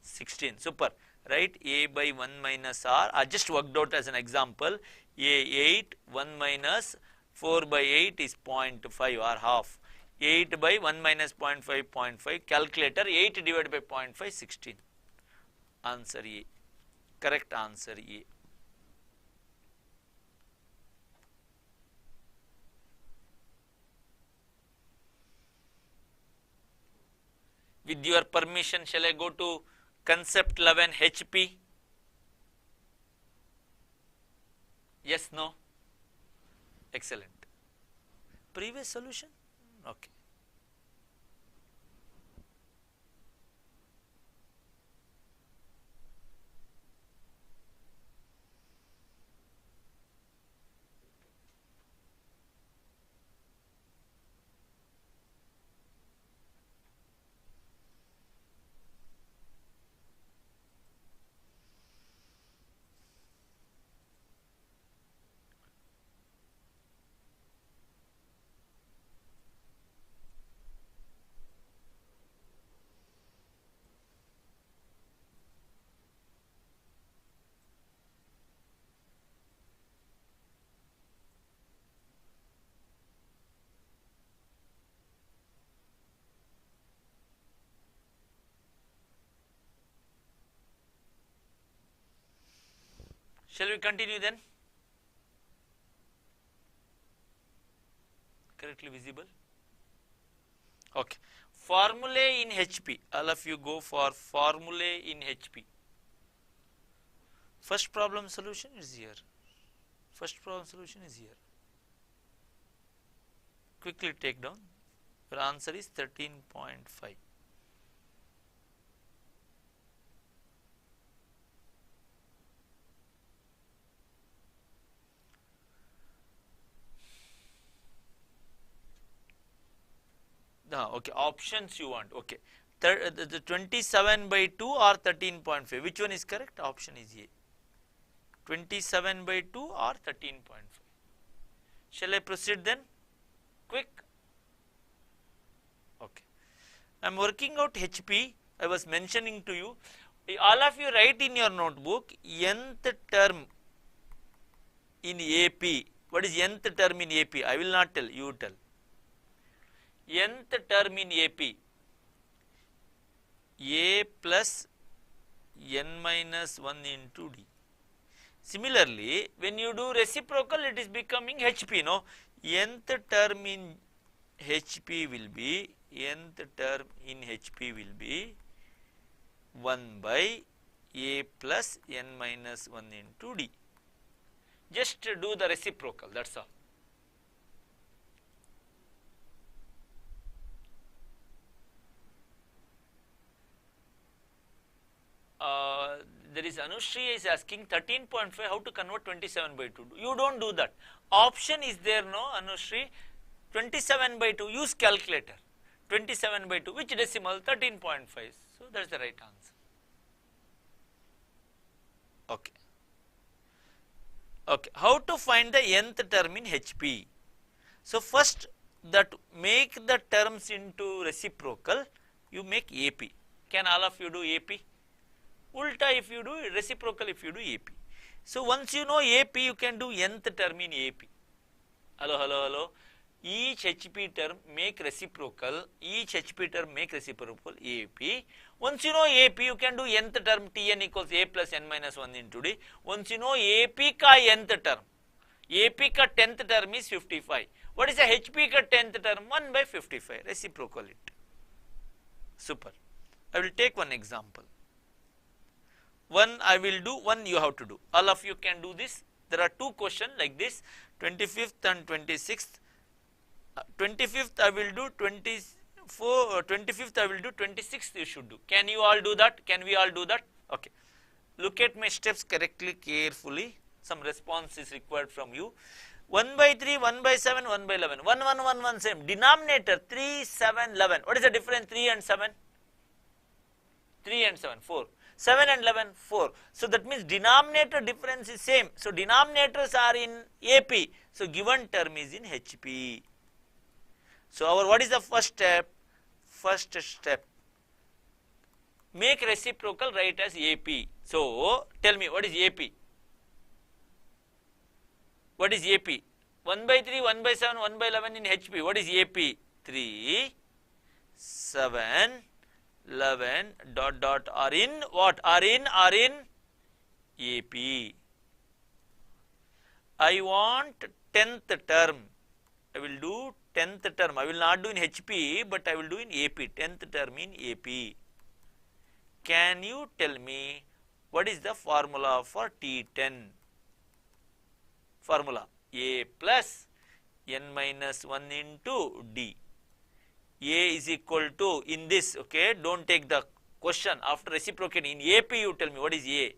16. Super. Right? A by 1 minus r. I just worked out as an example. A 8, 1 minus 4 by 8 is 0.5 or half. 8 by 1 minus 0.5, 0.5. Calculator 8 divided by 0.5, 16. Answer A. Correct answer A. With your permission, shall I go to concept 11 HP? Yes, no? Excellent. Previous solution? Okay. Shall we continue then? Correctly visible? Okay. Formulae in HP. All of you go for formulae in HP. First problem solution is here. First problem solution is here. Quickly take down. Your answer is 13.5. Okay, options you want. Okay, the 27 by 2 or 13.5. Which one is correct? Option is A. 27 by 2 or 13.5. Shall I proceed then? Quick. Okay. I am working out HP. I was mentioning to you. All of you write in your notebook nth term in AP. What is nth term in AP? I will not tell. You tell. Nth term in AP, A plus n minus 1 into D. Similarly, when you do reciprocal, it is becoming HP, no? Nth term in HP will be, nth term in HP will be 1 by A plus n minus 1 into D. Just do the reciprocal, that's all. There is Anushri is asking 13.5 how to convert 27 by 2. You don't do that. Option is there, no Anushri? 27 by 2, use calculator. 27 by 2, which decimal? 13.5. So that's the right answer. Okay. Okay. How to find the nth term in HP? So first, that make the terms into reciprocal, you make AP. Can all of you do AP? Ulta if you do, reciprocal if you do AP. So once you know AP, you can do nth term in AP. Hello, hello, hello. Each HP term make reciprocal, each HP term make reciprocal AP. Once you know AP, you can do nth term Tn equals A plus n minus 1 into D. Once you know AP ka nth term, AP ka 10th term is 55. What is the HP ka 10th term? 1 by 55. Reciprocal it. Super. I will take one example. One I will do, one you have to do. All of you can do this. There are two questions like this, 25th and 26th. 25th I will do, 25th I will do, 26th you should do. Can you all do that? Can we all do that? Okay. Look at my steps correctly, carefully. Some response is required from you. 1 by 3, 1 by 7, 1 by 11. 1, 1, 1, 1 same. Denominator 3, 7, 11. What is the difference 3 and 7? 3 and 7, 4. 7 and 11, 4. So that means denominator difference is same. So denominators are in AP. So given term is in HP. So our what is the first step? First step, make reciprocal, write as AP. So tell me what is AP? What is AP? 1 by 3, 1 by 7, 1 by 11 in HP. What is AP? 3, 7, 11 dot dot are in what? Are in AP. I want 10th term. I will do 10th term. I will not do in HP, but I will do in AP. 10th term in AP. Can you tell me what is the formula for T10? Formula A plus n minus 1 into D. A is equal to, in this, okay, don't take the question after reciprocating. In AP you tell me what is A?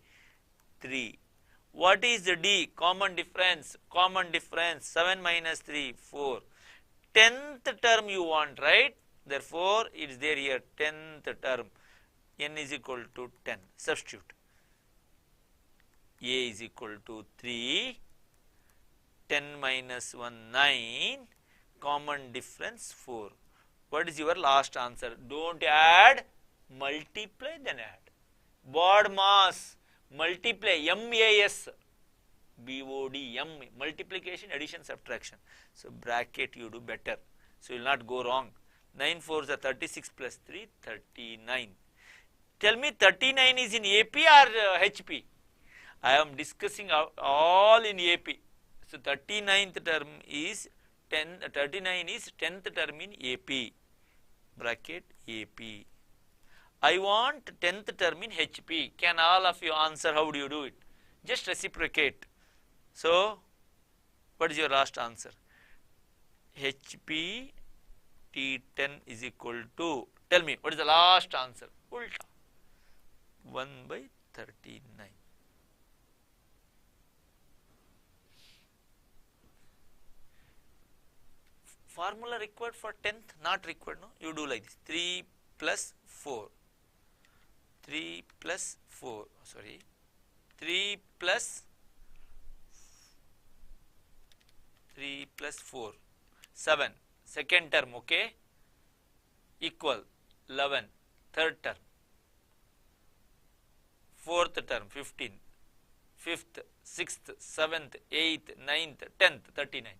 3. What is the D? Common difference. Common difference. 7 minus 3, 4. 10th term you want, right? Therefore, it is there here, 10th term. N is equal to 10. Substitute. A is equal to 3. 10 minus 1, 9. Common difference, 4. What is your last answer? Don't add, multiply, then add. Bod mass, multiply, MAS, BOD, M, multiplication, addition, subtraction. So bracket you do better. So you will not go wrong. 9 4s are 36 plus 3, 39. Tell me 39 is in AP or HP? I am discussing all in AP. So 39th term is 39 is 10th term in AP. Bracket AP. I want 10th term in HP. Can all of you answer? How do you do it? Just reciprocate. So, what is your last answer? HP T10 is equal to, tell me, what is the last answer? Ulta. 1 by 39. Formula required for 10th, not required, no? You do like this, 3 plus 4, 3 plus 4, sorry, 3 plus 4, 7, second term, okay, equal, 11, third term, fourth term, 15, fifth, sixth, 7th, 8th, 9th, 10th, 39.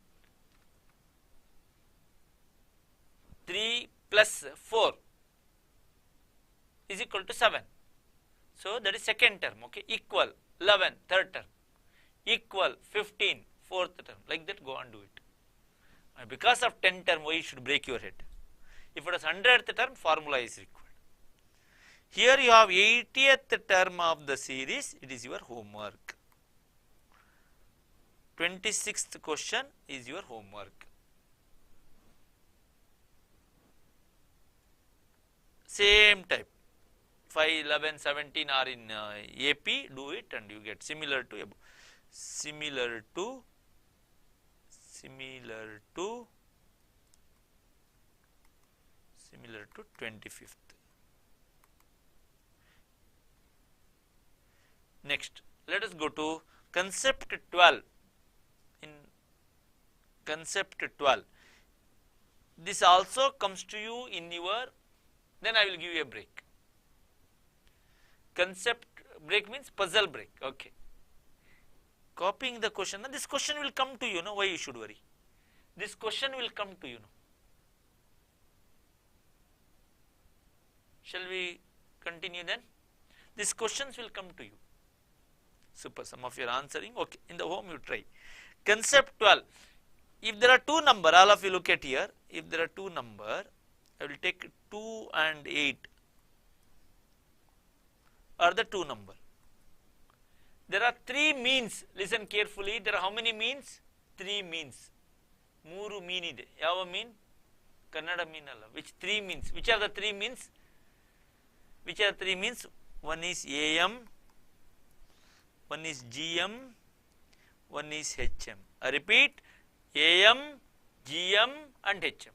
3 plus 4 is equal to 7. So that is second term, okay, equal 11, third term, equal 15, fourth term, like that go and do it. And because of 10 term, why you should break your head? If it is 100th term, formula is required. Here you have 80th term of the series, it is your homework. 26th question is your homework. Same type, 5, 11, 17 are in AP, do it and you get similar to 25th. Next, let us go to concept 12. In concept 12, this also comes to you in your, then I will give you a break. Concept break means puzzle break, okay. Copying the question, now this question will come to you, no, why you should worry? This question will come to you, no. Shall we continue then? These questions will come to you. Super, some of you are answering, okay, in the home you try. Concept 12, if there are two number, all of you look at here, if there are two number, I will take 2 and 8 are the two number. There are 3 means, listen carefully, there are how many means? 3 means. 3 mean ide. Yava mean? Kannada mean alla. Which 3 means? Which are the 3 means? Which are 3 means? One is AM, one is GM, one is HM. I repeat, AM, GM and HM.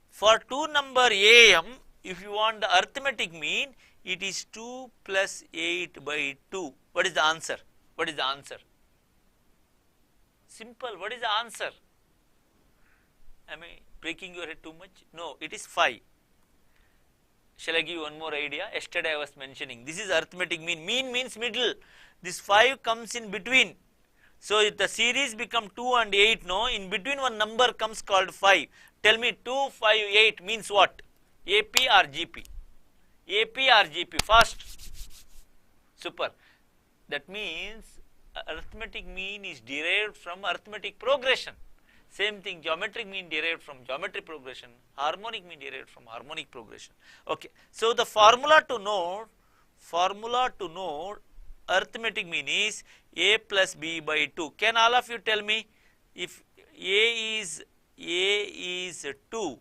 For 2 number AM, if you want the arithmetic mean, It is 2 plus 8 by 2. What is the answer? What is the answer? Simple. What is the answer? Am I breaking your head too much? No, it is 5. Shall I give you one more idea? Yesterday I was mentioning, this is arithmetic mean. Mean means middle. This 5 comes in between. So if the series become 2 and 8, no, in between one number comes called 5. Tell me 2, 5, 8 means what? AP or GP? AP or GP? Fast. Super. That means arithmetic mean is derived from arithmetic progression. Same thing, geometric mean derived from geometric progression, harmonic mean derived from harmonic progression. Okay. So the formula to know arithmetic mean is A plus B by 2. Can all of you tell me, if A is 2,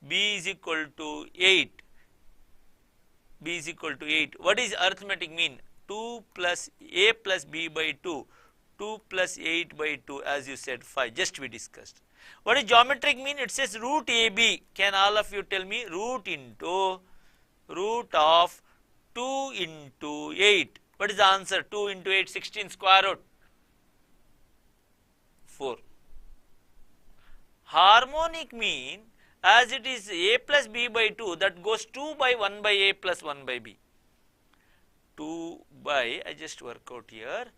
B is equal to 8, what is arithmetic mean? 2 plus A plus B by 2. 2 plus 8 by 2, as you said, 5, just we discussed. What is geometric mean? It says root AB. Can all of you tell me? Root of 2 into 8. What is the answer? 2 into 8, 16, square root 4. Harmonic mean, as it is A plus B by 2, that goes 2 by 1 by A plus 1 by B. 2 by, I just work out here,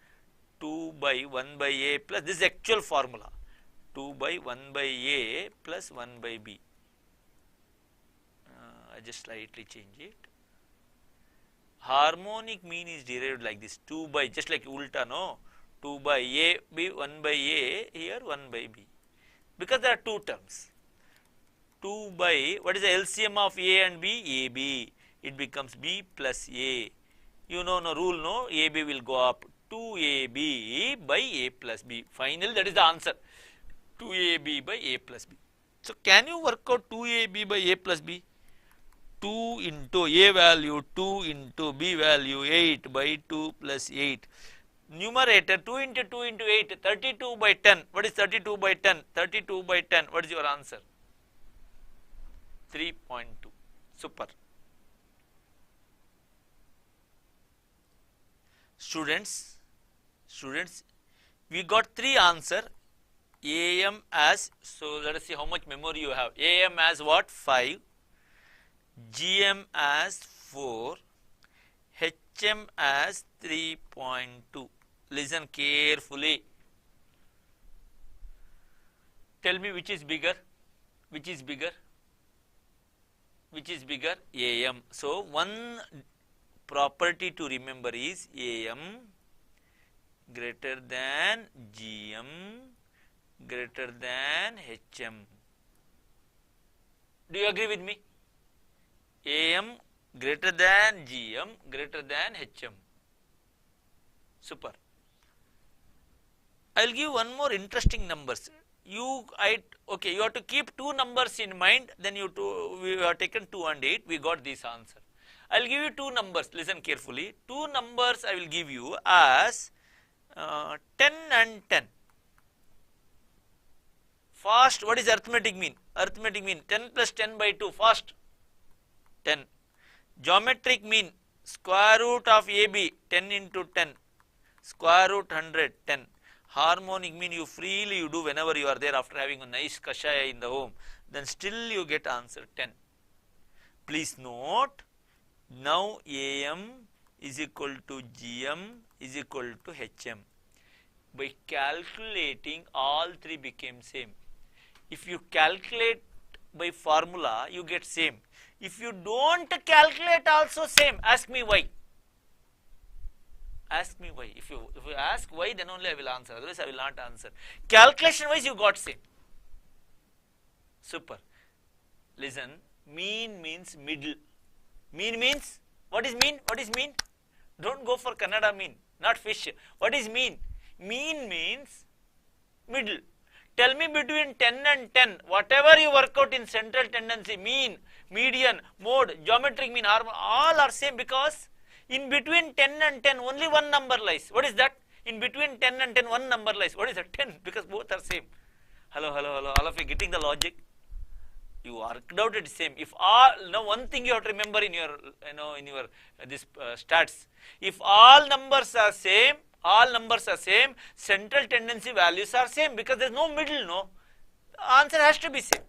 2 by 1 by A plus, this is actual formula, 2 by 1 by A plus 1 by B. I just slightly change it. Harmonic mean is derived like this, 2 by, just like ulta, no, 2 by A, B, 1 by A, here 1 by B, because there are two terms. 2 by, what is the LCM of A and B? AB, it becomes B plus A. You know no rule, no, AB will go up, 2AB by A plus B. Finally, that is the answer, 2AB by A plus B. So, can you work out 2AB by A plus B? 2 into A value 2 into B value 8 by 2 plus 8. Numerator 2 into 2 into 8, 32 by 10. What is 32 by 10? 32 by 10. What is your answer? 3.2. Super. Students, we got 3 answer. AM as, so let us see how much memory you have. AM as what? 5. GM as 4. HM as 3.2. Listen carefully. Tell me which is bigger? Which is bigger? Which is bigger? AM. So, one property to remember is AM greater than GM greater than HM. Do you agree with me? AM greater than GM greater than HM. Super. I will give one more interesting numbers. Okay, you have to keep 2 numbers in mind, then we have taken 2 and 8, we got this answer. I will give you 2 numbers, listen carefully. 2 numbers I will give you as 10 and 10. Fast, what is arithmetic mean? Arithmetic mean 10 plus 10 by 2, fast, 10. Geometric mean square root of AB, 10 into 10, square root 100, 10. Harmonic mean you freely do whenever you are there after having a nice kashaya in the home, then still you get answer 10. Please note, now AM is equal to GM is equal to HM. By calculating, all 3 became same. If you calculate by formula, you get same. If you don't calculate also same, ask me why. Ask me why. If you ask why, then only I will answer, otherwise I will not answer. Calculation wise you got same. Super. Listen, mean means middle. Mean means, what is mean? What is mean? Don't go for Kannada mean, not fish. What is mean? Mean means middle. Tell me between 10 and 10, whatever you work out in central tendency, mean, median, mode, geometric mean, all are same, because in between 10 and 10 only one number lies. What is that? In between 10 and 10 one number lies. What is that? 10, because both are same. Hello, all of you getting the logic? you worked out it same. If all, now one thing you have to remember in your, in your this stats, if all numbers are same, central tendency values are same, because there is no middle, no, the answer has to be same.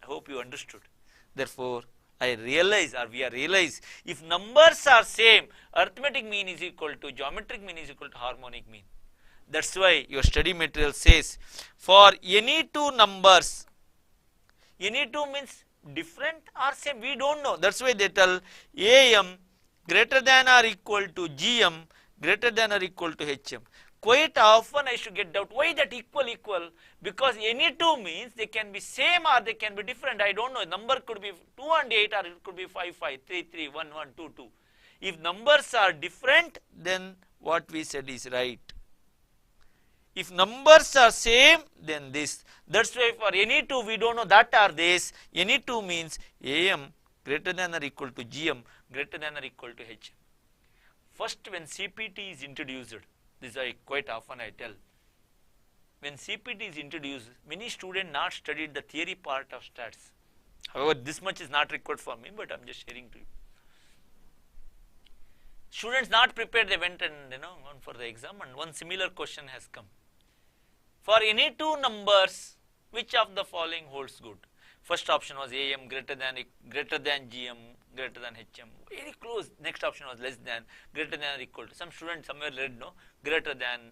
I hope you understood. Therefore, we realize if numbers are same, arithmetic mean is equal to geometric mean is equal to harmonic mean. That's why your study material says for any two numbers, any two means different or same, we don't know. That's why they tell AM greater than or equal to GM greater than or equal to HM. Quite often I should get doubt, why that equal, because any two means they can be same or they can be different. I don't know, number could be 2 and 8 or it could be 5, 5, 3, 3, 1, 1, 2, 2. If numbers are different, then what we said is right. If numbers are same, then this. That's why for any two we don't know that or this. Any two means AM greater than or equal to GM greater than or equal to HM. First, when CPT is introduced, this I quite often I tell, when CPT is introduced, many students not studied the theory part of stats. However, this much is not required for me, but I am just sharing to you. Students not prepared, they went and gone for the exam, and one similar question has come. For any two numbers, which of the following holds good? First option was AM greater than GM greater than HM, very close. Next option was less than, greater than or equal to. Some student somewhere read no, greater than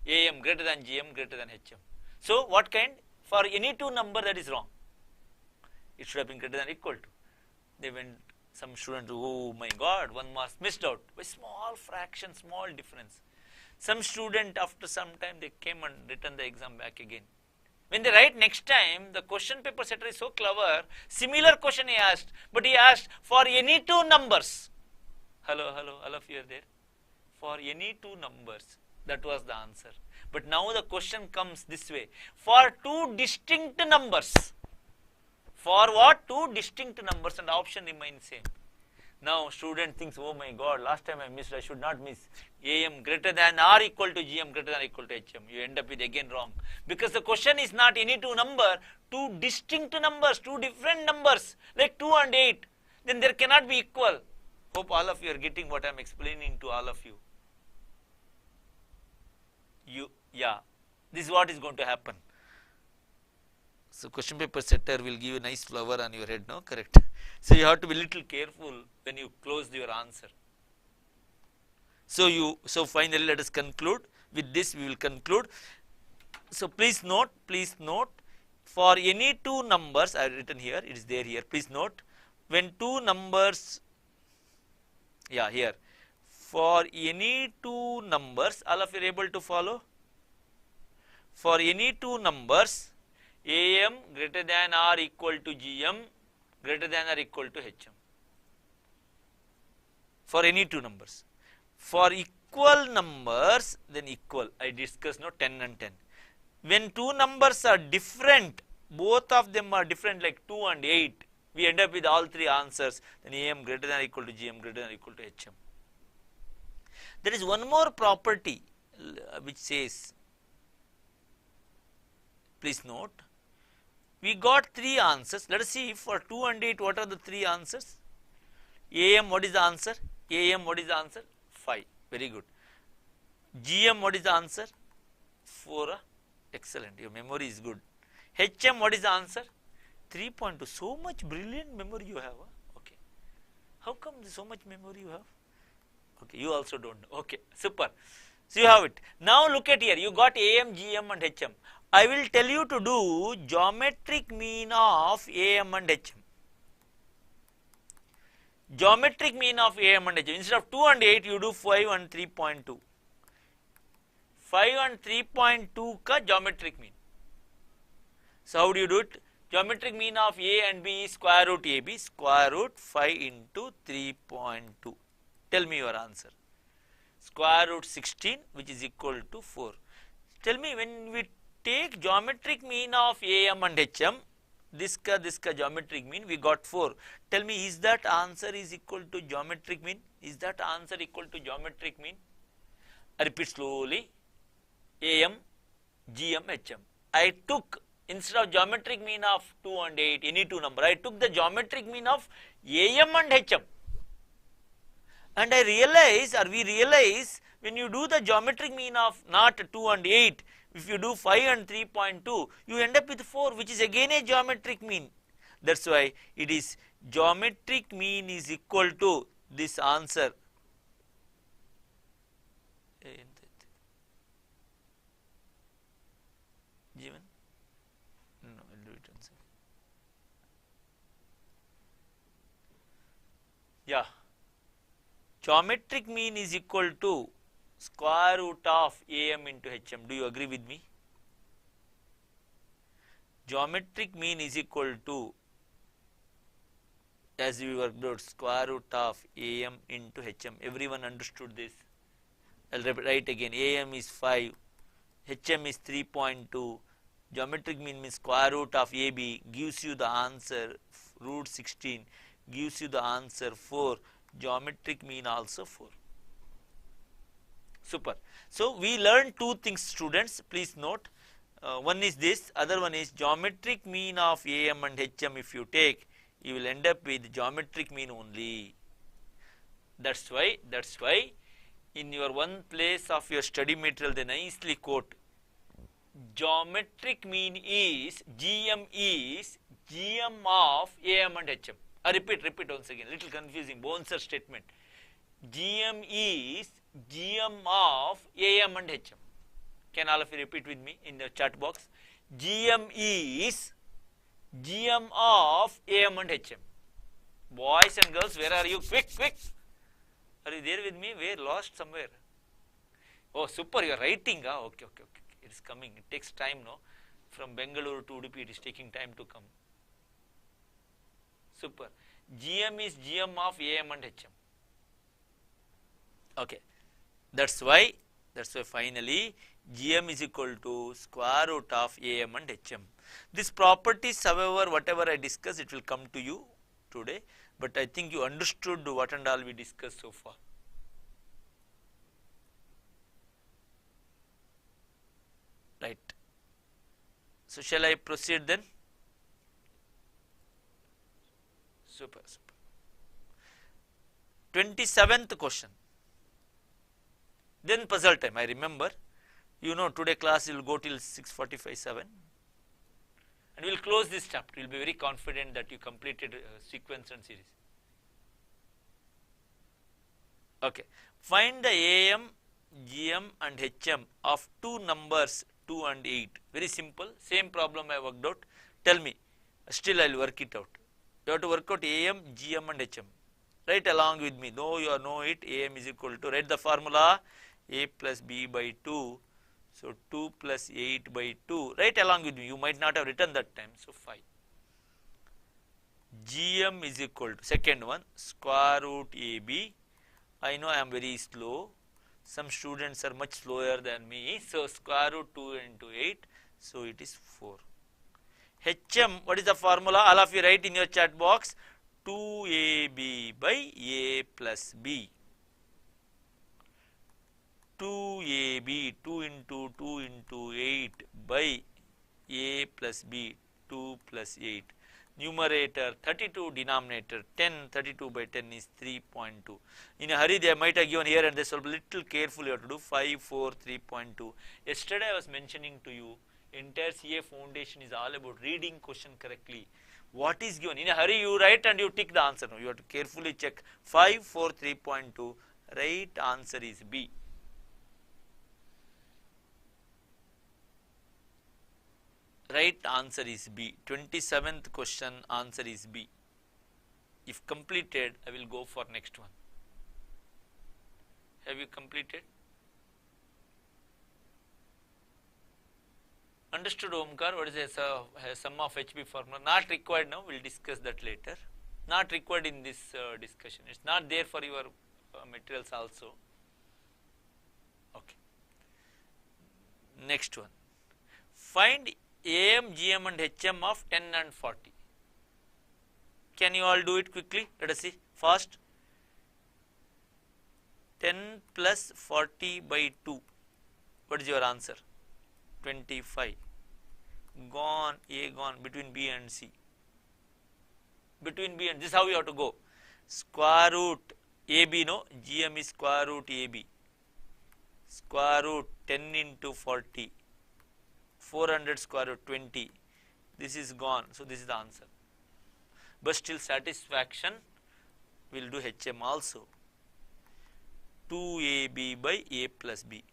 AM greater than GM greater than HM. So what kind? For any two number, that is wrong. It should have been greater than or equal to. They went, some student, oh my God, 1 mark missed out by small fraction, small difference. Some student after some time they came and written the exam back again. When they write next time, the question paper setter is so clever, similar question he asked, but he asked for any two numbers. Hello, all of you are there. For any two numbers, that was the answer. But now the question comes this way, for two distinct numbers. For what? Two distinct numbers, and the option remains same. Now student thinks, oh my God, last time I missed, I should not miss. AM greater than or equal to GM greater than or equal to HM. You end up with again wrong. Because the question is not any two number, two distinct numbers, two different numbers, like 2 and 8. Then there cannot be equal. Hope all of you are getting what I am explaining to all of you. Yeah, this is what is going to happen. So question paper setter will give you a nice flower on your head, no? Correct. So you have to be little careful when you close your answer. So finally let us conclude. With this we will conclude. So please note, for any two numbers, I have written here, it is there here, please note, when two numbers, yeah here, for any two numbers, all of you are able to follow? For any two numbers, AM greater than or equal to GM greater than or equal to HM. For any two numbers. For equal numbers, then equal. I discussed now 10 and 10. When two numbers are different, both of them are different like 2 and 8, we end up with all three answers, then AM greater than or equal to GM greater than or equal to HM. There is one more property which says, please note, we got three answers. Let us see for 2 and 8 what are the three answers. AM, what is the answer? AM, what is the answer? 5. Very good. GM, what is the answer? 4. Excellent. Your memory is good. HM, what is the answer? 3.2. So much brilliant memory you have. Okay. How come so much memory you have? Okay. You also don't know. Okay. Super. So you have it. Now look at here. You got AM, GM and HM. I will tell you to do geometric mean of AM and HM. Geometric mean of AM and HM. Instead of 2 and 8, you do 5 and 3.2. 5 and 3.2 ka geometric mean. So how do you do it? Geometric mean of A and B is square root AB, square root 5 into 3.2. Tell me your answer. Square root 16, which is equal to 4. Tell me, when we take geometric mean of AM and HM, this ka geometric mean, we got 4. Tell me, is that answer is equal to geometric mean? Is that answer equal to geometric mean? I repeat slowly. AM, GM, HM. I took Instead of geometric mean of 2 and 8, any two number, I took the geometric mean of AM and HM. And I realize, or we realize, when you do the geometric mean of not 2 and 8, if you do 5 and 3.2, you end up with 4, which is again a geometric mean. That's why it is geometric mean is equal to this answer. Given? No, I'll do it on second. Yeah. Geometric mean is equal to square root of AM into HM. Do you agree with me? Geometric mean is equal to, as we worked out, square root of AM into HM. Everyone understood this? I'll write again. AM is 5, HM is 3.2. Geometric mean means square root of AB gives you the answer root 16, gives you the answer 4. Geometric mean also 4. Super. So we learned two things, students. Please note. One is this, other one is geometric mean of AM and HM. If you take, you will end up with geometric mean only. That's why in your one place of your study material they nicely quote, geometric mean is GM of AM and HM. I repeat once again, little confusing, Bonser statement. GM is GM of AM and HM. Can all of you repeat with me in the chat box? GM is GM of AM and HM. Boys and girls, where are you? Quick! Are you there with me? Where? Lost somewhere? Oh, super, you are writing. Okay. It is coming. It takes time, no? From Bengaluru to Udupi, it is taking time to come. Super. GM is GM of AM and HM. Okay. That's why finally GM is equal to square root of AM and HM. These properties, however, whatever I discuss, it will come to you today. But I think you understood what and all we discussed so far. Right. So shall I proceed then? Super. 27th question. Then puzzle time. I remember, you know, today class will go till 6:45, 7. And we will close this chapter. You will be very confident that you completed sequence and series. Okay. Find the AM, GM and HM of two numbers 2 and 8. Very simple. Same problem I worked out. Tell me. Still I will work it out. You have to work out AM, GM and HM. Write along with me. Though you know it, AM is equal to, write the formula, A plus B by 2. So 2 plus 8 by 2. Write along with me. You might not have written that time. So 5. GM is equal to, second one, square root AB. I know I am very slow. Some students are much slower than me. So square root 2 into 8. So it is 4. HM, what is the formula? All of you write in your chat box. 2AB by A plus B. 2AB, 2 into 8 by A plus B, 2 plus 8. Numerator 32, denominator 10, 32 by 10 is 3.2. In a hurry they might have given here and there, so a little careful you have to do 5, 4, 3.2. Yesterday I was mentioning to you, entire CA foundation is all about reading question correctly. What is given? In a hurry you write and you tick the answer. No, you have to carefully check 5, 4, 3.2. Right answer is B. Right answer is B. 27th question, answer is B. If completed, I will go for next one. Have you completed? Understood, Omkar? What is a sum of HB formula? Not required now. We will discuss that later. Not required in this discussion. It's not there for your materials also. Okay. Next one. Find AM, GM and HM of 10 and 40. Can you all do it quickly? Let us see. Fast. 10 plus 40 by 2. What is your answer? 25. gone, A gone, between B and C. Between B and, this is how you have to go. Square root AB, no, GM is square root AB. Square root 10 into 40. 400 square root 20. This is gone. So this is the answer. But still satisfaction, we will do HM also. 2AB by A plus B.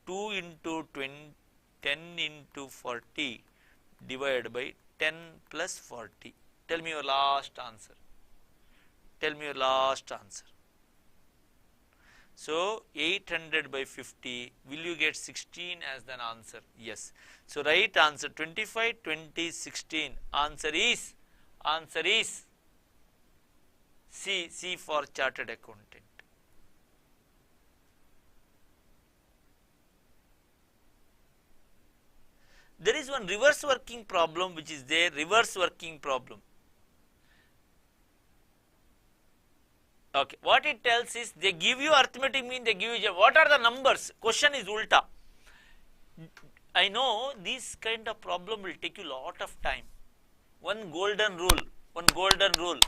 2 into 10 into 40 divided by 10 plus 40. Tell me your last answer. Tell me your last answer. So 800 by 50, will you get 16 as the answer? Yes. So right answer 25, 20, 16. Answer is C. C for chartered accountant. There is one reverse working problem which is there, reverse working problem. Okay, what it tells is they give you arithmetic mean, they give you what are the numbers? Question is ulta. I know this kind of problem will take you lot of time. One golden rule.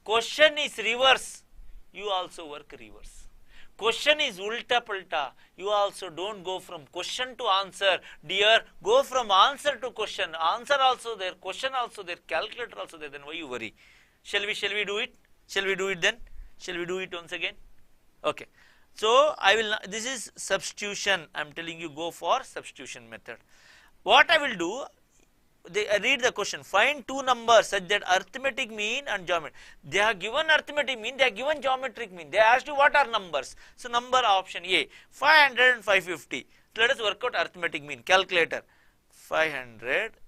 Question is reverse, you also work reverse. Question is ulta pulta, you also don't go from question to answer. Dear, go from answer to question. Answer also there, question also there, calculator also there. Then why you worry? Shall we do it? Shall we do it then? Shall we do it once again? Okay. So I will. This is substitution. I am telling you, go for substitution method. What I will do? Read the question. Find two numbers such that arithmetic mean and geometric. They have given arithmetic mean, they have given geometric mean. They asked you what are numbers. So number option A, 500 and 550. Let us work out arithmetic mean. Calculator. 500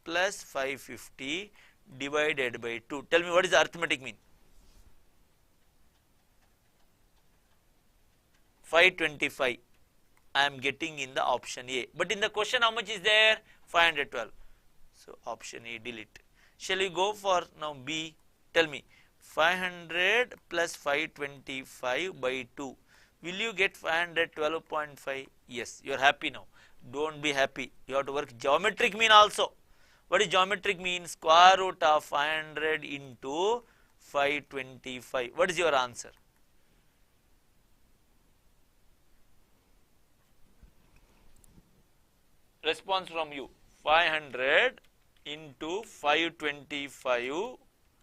plus 550 divided by 2. Tell me what is the arithmetic mean. 525. I am getting in the option A. But in the question how much is there? 512. So option A, delete. Shall we go for now B? Tell me 500 plus 525 by 2. Will you get 512.5? Yes, you are happy now. Don't be happy. You have to work geometric mean also. What is geometric mean? Square root of 500 into 525. What is your answer? Response from you. 500 into 525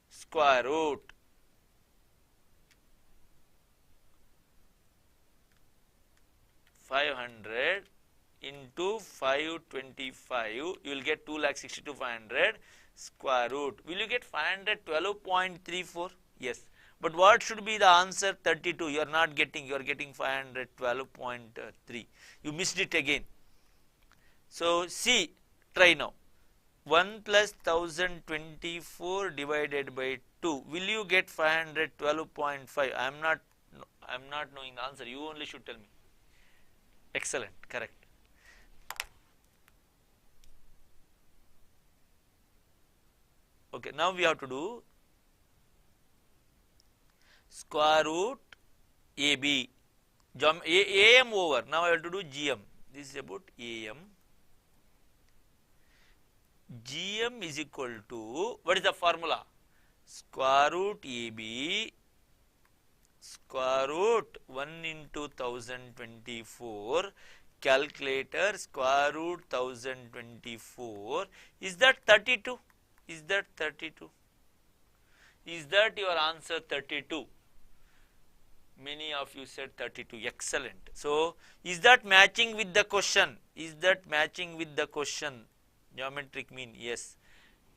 square root. $500 into 525, you will get 2,62,500 square root. Will you get 512.34? Yes. But what should be the answer? 32. You are not getting, you are getting 512.3. You missed it again. So C, try now. 1 plus 1024 divided by 2. Will you get 512.5? I am not knowing the answer. You only should tell me. Excellent, correct. Okay, now we have to do square root AB. AM over. Now I have to do GM. This is about AM. GM is equal to, what is the formula? Square root AB square root 1 into 1024, calculator square root 1024. Is that 32? Is that 32? Is that your answer 32? Many of you said 32. Excellent. So, is that matching with the question? Is that matching with the question? Geometric mean, yes.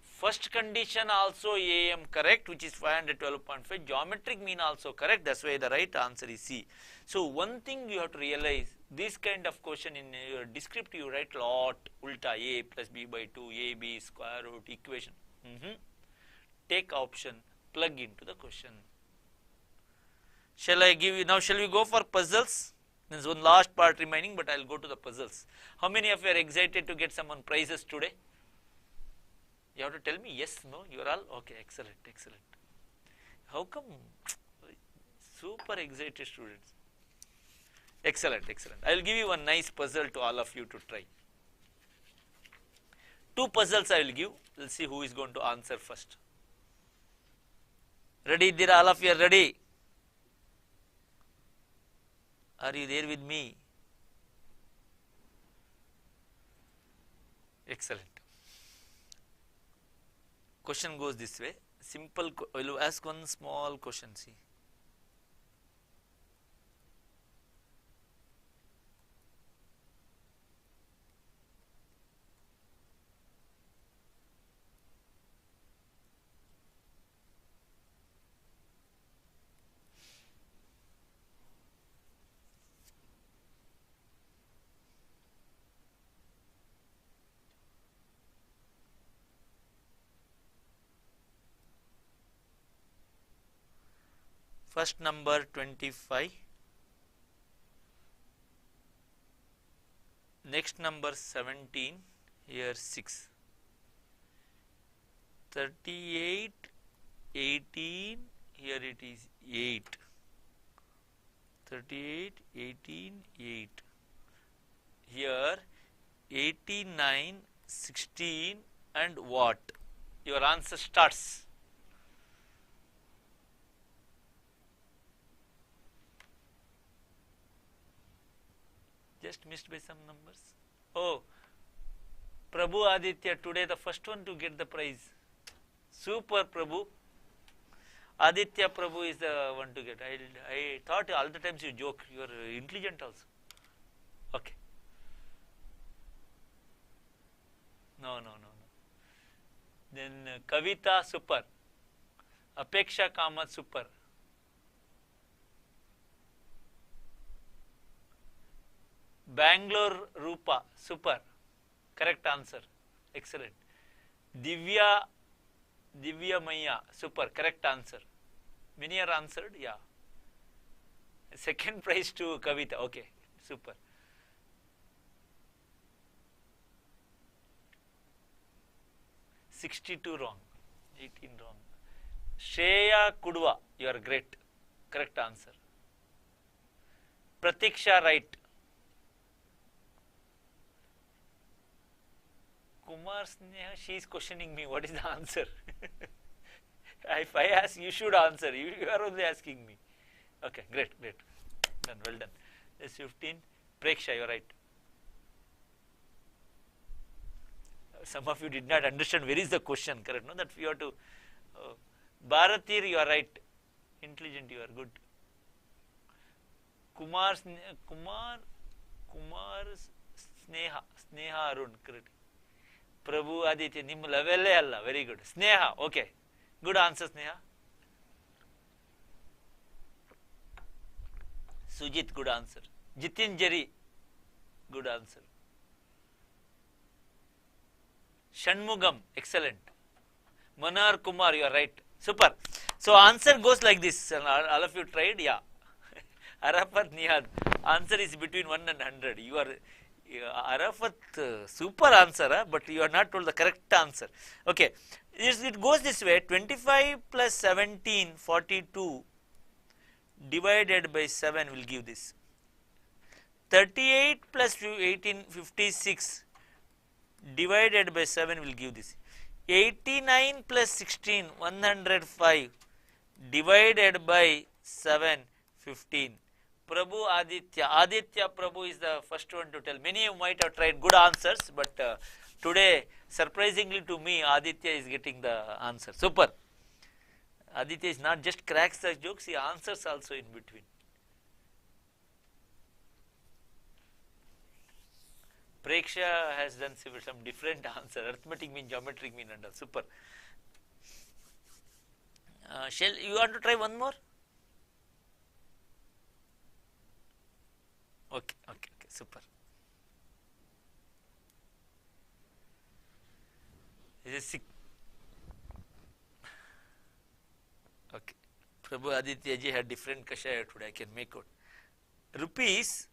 First condition also AM correct, which is 512.5. Geometric mean also correct. That's why the right answer is C. So one thing you have to realize, this kind of question in your descriptive you write lot, ulta A plus B by 2, AB square root equation. Take option, plug into the question. Shall I give you, now shall we go for puzzles? There's one last part remaining, but I'll go to the puzzles. How many of you are excited to get someone prizes today? You have to tell me yes, no, you are all, okay, excellent, excellent. How come? Super excited students. Excellent, excellent. I will give you one nice puzzle to all of you to try. 2 puzzles I will give. We'll see who is going to answer first. Ready, Dira? All of you are ready? Are you there with me? Excellent. Question goes this way. Simple. I will ask one small question. See. First number 25, next number 17, here 6, 38, 18, here it is 8, 38, 18, 8, here 89, 16 and what? Your answer starts. Just missed by some numbers. Oh, Prabhu Aditya, today the first one to get the prize. Super, Prabhu. Aditya Prabhu is the one to get. I thought all the times you joke. You are intelligent also. Okay. No. Then Kavita, super. Apeksha Kamath, super. Bangalore Rupa, super. Correct answer. Excellent. Divya Maya, super. Correct answer. Many are answered, yeah. Second prize to Kavita, okay, super. $62 wrong, 18 wrong. Shreya Kudwa, you are great. Correct answer. Pratiksha, right. Kumar Sneha, she is questioning me. What is the answer? If I ask, you should answer. You are only asking me. Okay, great. Done, well done. That's 15. Preksha, you are right. Some of you did not understand where is the question, correct? No, that you have to. Bharatir, you are right. Intelligent, you are good. Kumar Sneha Arun, correct. Prabhu Aditya, ನಿಮ್ಮ ಲೆವೆಲ್ಲೇ ಅಲ್ಲ, very good. Sneha, okay, good answer Sneha. Sujit, good answer. Jitin Jari, good answer. Shanmugam, excellent. Manar Kumar, you are right. Super. So answer goes like this. All of you tried, yeah. Arafat Nihad, answer is between 1 and 100. You are Arafat, super answer, but you are not told the correct answer. Okay, it goes this way. 25 plus 17, 42 divided by 7 will give this. 38 plus 18, 56 divided by 7 will give this. 89 plus 16, 105 divided by 7, 15. Prabhu Aditya Prabhu is the first one to tell. Many of you might have tried good answers, but today, surprisingly to me, Aditya is getting the answer. Super. Aditya is not just cracks the jokes, he answers also in between. Preksha has done some different answer. Arithmetic mean, geometric mean and all. Super. You want to try one more? Okay, super. Is it okay. Prabhu Aditya ji had different kashaya today, I can make out. Rupees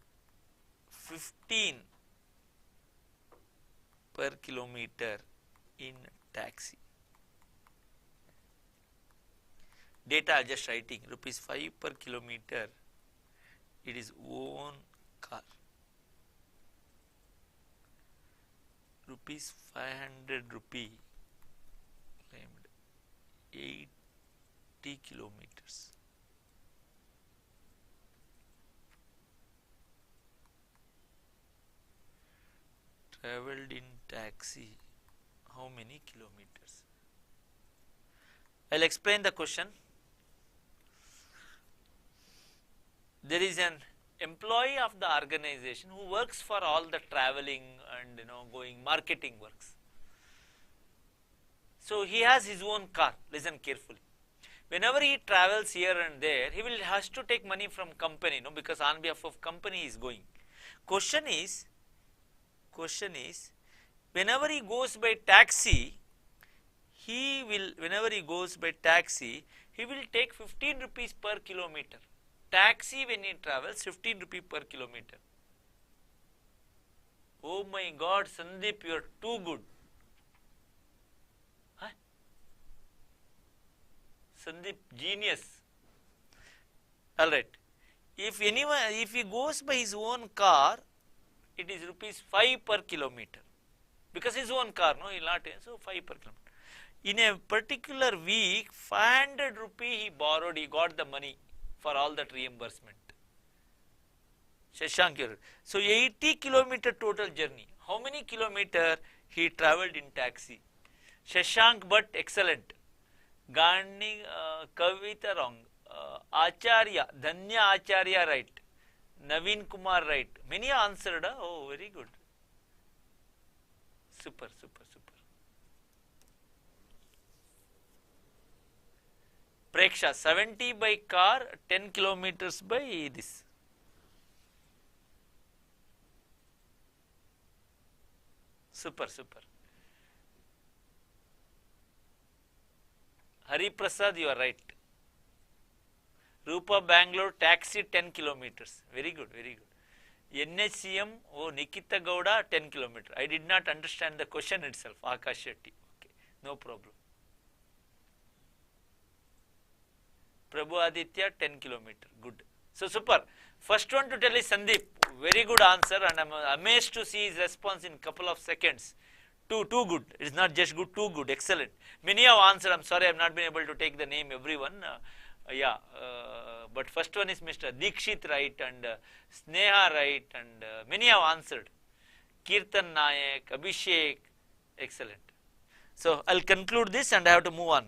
15 per kilometer in taxi. Data just writing, rupees 5 per kilometer, it is own car. rupees 500 rupee claimed 80 kilometers. Traveled in taxi, how many kilometers? I'll explain the question. There is an employee of the organization who works for all the traveling and going marketing works. So he has his own car. Listen carefully. Whenever he travels here and there, he has to take money from company, because on behalf of company he is going. Question is, whenever he goes by taxi, he will take 15 rupees per kilometer. Taxi when he travels 15 rupees per kilometer. Oh my God, Sandeep, you are too good. Huh? Sandeep, genius. Alright. If he goes by his own car, it is rupees 5 per kilometer. Because his own car, he will not, so 5 per kilometer. In a particular week, 500 rupee he borrowed, he got the money for all that reimbursement. Shashank, so 80 kilometer total journey. How many kilometer he travelled in taxi? Shashank, but excellent. Gandhi, Kavita wrong. Acharya, Dhanya Acharya right. Naveen Kumar right. Many answered. Oh, very good. Super. Preksha, 70 by car, 10 kilometers by this. Super. Hari Prasad, you are right. Rupa, Bangalore, taxi 10 kilometers. Very good. NHCM, Nikita Gowda, 10 kilometers. I did not understand the question itself. Akash Shetty. Okay, no problem. Prabhu Aditya, 10 kilometers. Good. So, super. First one to tell is Sandeep. Very good answer, and I am amazed to see his response in couple of seconds. Too good. It is not just good, too good. Excellent. Many have answered. I am sorry I have not been able to take the name everyone. But first one is Mr. Dikshit right, and Sneha right, and many have answered. Kirtan Nayak, Abhishek, excellent. So, I will conclude this and I have to move on.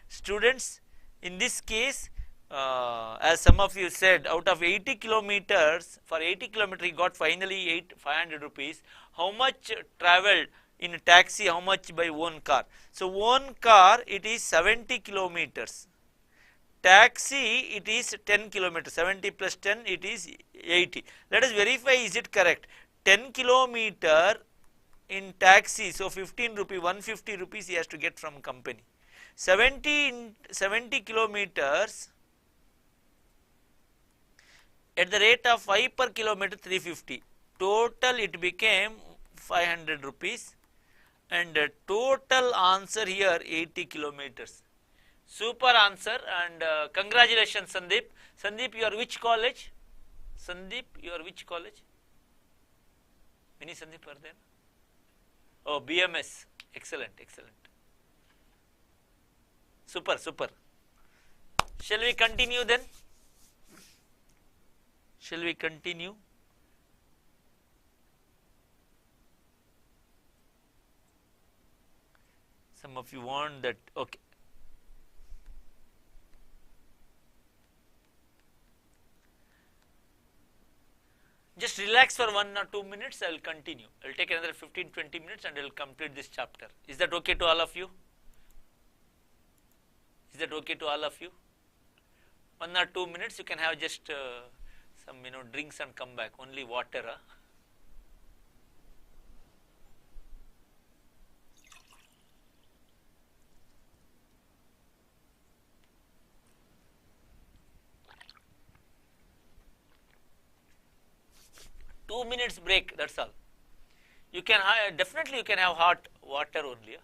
Students, in this case, as some of you said, out of 80 kilometers, for 80 kilometers he got finally 500 rupees. How much travelled in a taxi, how much by own car? So, own car it is 70 kilometers. Taxi it is 10 kilometers, 70 plus 10 it is 80. Let us verify is it correct. 10 kilometer in taxi, so 15 rupee, 150 rupees he has to get from company. 70 kilometers at the rate of 5 per kilometer, 350. Total it became 500 rupees, and total answer here 80 kilometers. Super answer, and congratulations Sandeep. Sandeep, you are which college? Sandeep, you are which college? Many Sandeep are there? Oh, BMS. Excellent. Super. Shall we continue then? Shall we continue? Some of you want that, okay. Just relax for 1 or 2 minutes, I will continue. I will take another 15-20 minutes and I will complete this chapter. Is that okay to all of you? Is that okay to all of you? 1 or 2 minutes, you can have just some drinks and come back, only water. 2 minutes break, that's all. You can definitely you can have hot water only.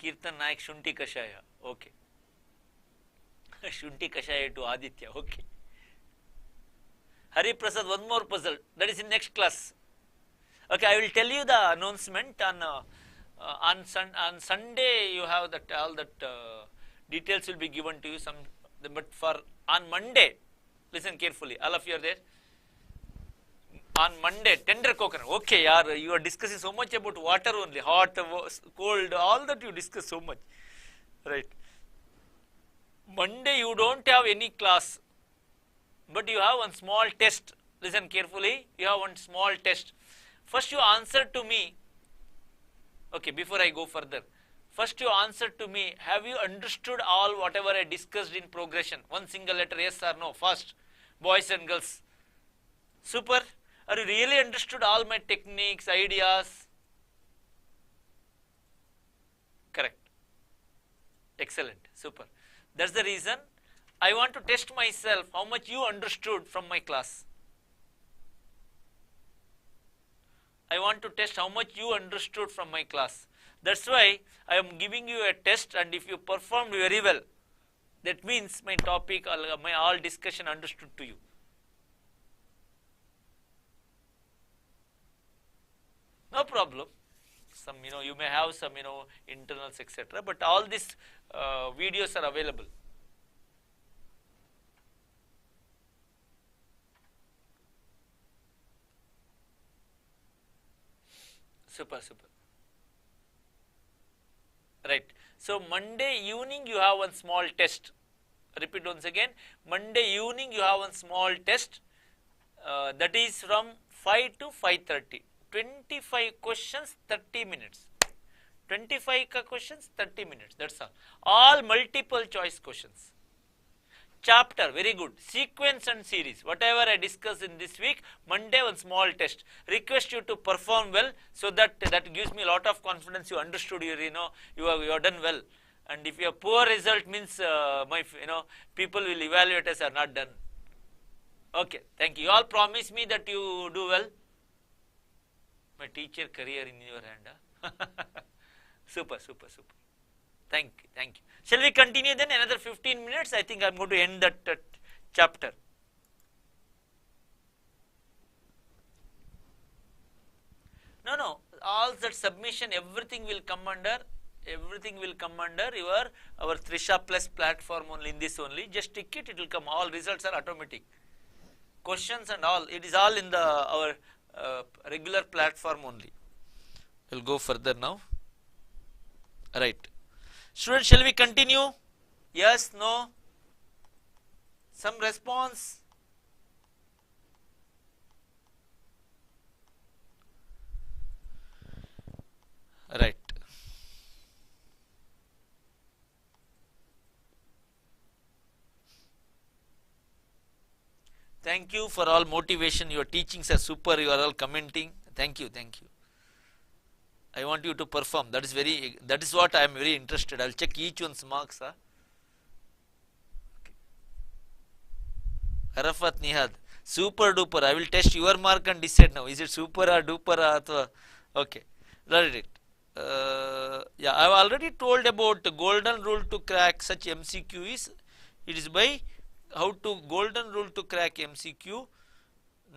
Kirtan Naik Shunti Kashaya, okay. Shunti Kashaya to Aditya, okay. Hari Prasad, one more puzzle, that is in next class. Okay, I will tell you the announcement on Sunday. You have that all that details will be given to you. But for on Monday, listen carefully. All of you are there. On Monday, tender coconut. Okay, yaar, you are discussing so much about water only, hot, cold, all that you discuss so much, right? Monday you don't have any class, but you have one small test. Listen carefully. You have one small test. First you answer to me. Okay, before I go further, first you answer to me. Have you understood all whatever I discussed in progression? One single letter, yes or no. First, boys and girls. Super. Are you really understood all my techniques, ideas? Correct. Excellent. Super. That's the reason I want to test myself how much you understood from my class. I want to test how much you understood from my class. That's why I am giving you a test, and if you performed very well, that means my topic, my all discussion understood to you. No problem. Some, you may have some, internals, etc. But all these videos are available. Super, super. Right. So Monday evening you have one small test. Repeat once again. Monday evening you have one small test. That is from 5 to 5:30. 25 questions, 30 minutes. 25 questions, 30 minutes. That's all. All multiple choice questions. Chapter, very good. Sequence and series. Whatever I discussed in this week, Monday one small test. Request you to perform well, so that gives me a lot of confidence. You understood. You have done well. And if you have poor result, means people will evaluate us are not done. Okay, thank you. You all promise me that you do well. My teacher career in your hand. Huh? Super, super, super. Thank you, thank you. Shall we continue then another 15 minutes? I think I am going to end that chapter. No. All that submission, everything will come under our Trisha Plus platform only, in this only. Just tick it, it will come. All results are automatic. Questions and all, it is all in our regular platform only. We'll go further now. Right. Students, shall we continue? Yes, no? Some response? Right. Thank you for all motivation. Your teachings are super. You are all commenting. Thank you, thank you. I want you to perform. That is what I am very interested. I will check each one's marks. Huh? Okay. Arafat Nihad, super duper. I will test your mark and decide now. Is it super or duper or okay. Right. Yeah, I have already told about the golden rule to crack such MCQ is. It is by how to golden rule to crack MCQ,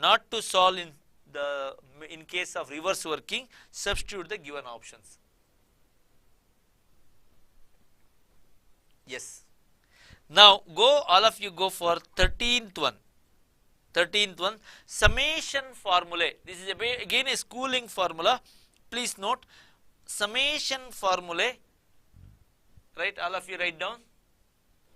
not to solve in case of reverse working, substitute the given options. Yes. Now all of you go for 13th one. 13th one, summation formulae. This is again a schooling formula. Please note, summation formulae. Right, all of you write down.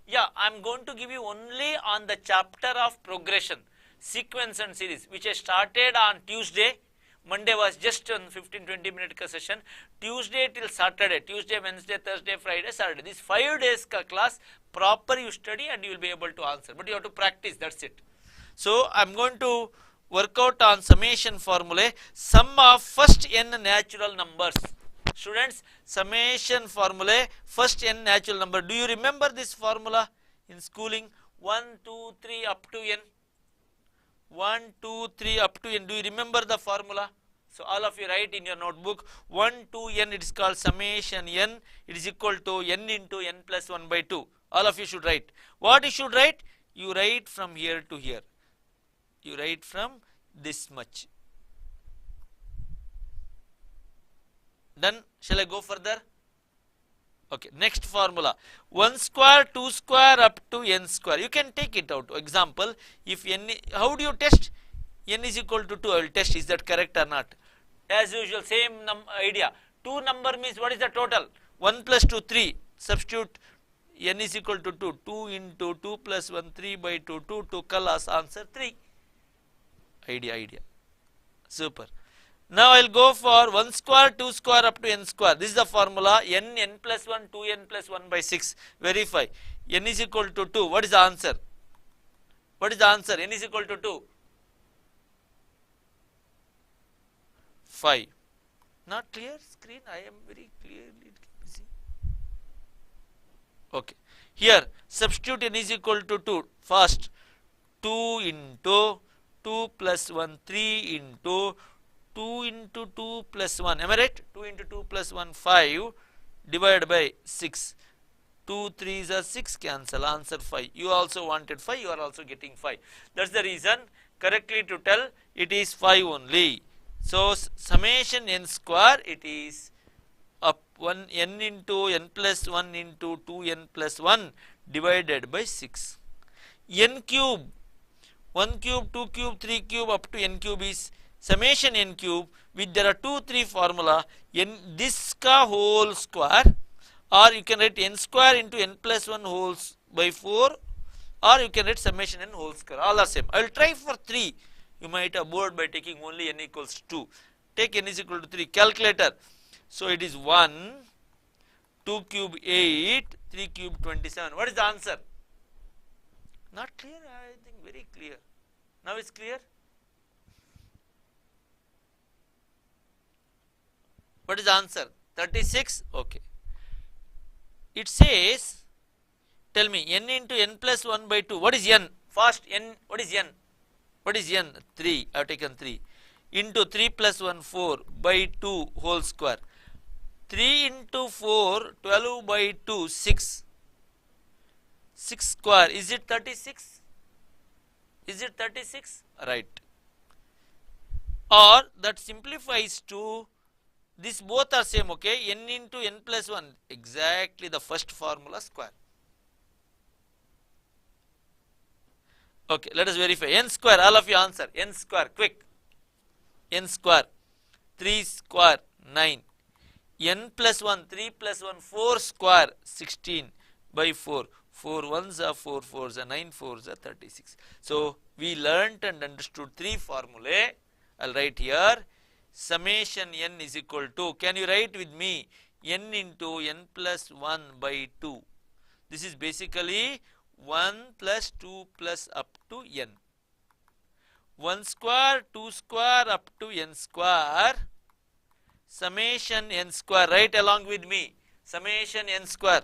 Yeah, I am going to give you only on the chapter of progression, sequence and series, which I started on Tuesday. Monday was just a 15-20 minute session. Tuesday till Saturday, Tuesday, Wednesday, Thursday, Friday, Saturday. These 5 days class, proper you study and you will be able to answer. But you have to practice, that's it. So, I am going to work out on summation formulae, sum of first n natural numbers. Students, summation formulae, first n natural number. Do you remember this formula in schooling? 1, 2, 3 up to n. 1, 2, 3 up to n. Do you remember the formula? So all of you write in your notebook. 1 to n, it is called summation n. It is equal to n into n plus 1 by 2. All of you should write. What you should write? You write from here to here. You write from this much. Done? Shall I go further? Okay, next formula, 1 square, 2 square up to n square. You can take it out. Example, if n, how do you test? N is equal to 2, I will test is that correct or not. As usual, same idea. 2 number means what is the total? 1 plus 2, 3. Substitute n is equal to 2. 2 into 2 plus 1, 3 by 2, 2 to class answer 3. Idea. Super. Now I will go for 1 square, 2 square up to n square. This is the formula n plus 1, 2n plus 1 by 6. Verify. N is equal to 2. What is the answer? What is the answer? N is equal to 2. 5. Not clear screen? I am very clearly see. Okay. Here substitute n is equal to 2. Fast. 2 into 2 plus 1, 3 into 2 into 2 plus 1, am I right? 2 into 2 plus 1, 5 divided by 6. 2 3s are 6, cancel, answer 5. You also wanted 5, you are also getting 5. That's the reason, correctly to tell, it is 5 only. So summation n square, it is up 1 n into n plus 1 into 2n plus 1 divided by 6. N cube, 1 cube, 2 cube, 3 cube up to n cube is summation n cube, with there are 2, 3 formula, n this ka whole square, or you can write n square into n plus 1 whole by 4, or you can write summation n whole square, all are same. I will try for 3. You might have bored by taking only n equals 2. Take n is equal to 3. Calculator. So it is 1, 2 cube 8, 3 cube 27. What is the answer? Not clear? I think very clear. Now it's clear? What is the answer? 36? Okay. It says, tell me, n into n plus 1 by 2. What is n? Fast, n. What is n? What is n? 3. I have taken 3. Into 3 plus 1, 4 by 2 whole square. 3 into 4, 12 by 2, 6. 6 square. Is it 36? Is it 36? Right. Or that simplifies to, this both are same, okay? N into n plus 1. Exactly the first formula square. Okay, let us verify. N square, all of you answer. N square, quick. N square, 3 square, 9. N plus 1, 3 plus 1, 4 square, 16 by 4. 4 ones are 4 fours are 9 fours are 36. So we learnt and understood 3 formulae. I'll write here. Summation n is equal to, can you write with me, n into n plus 1 by 2. This is basically 1 plus 2 plus up to n. 1 square, 2 square up to n square. Summation n square, write along with me. Summation n square.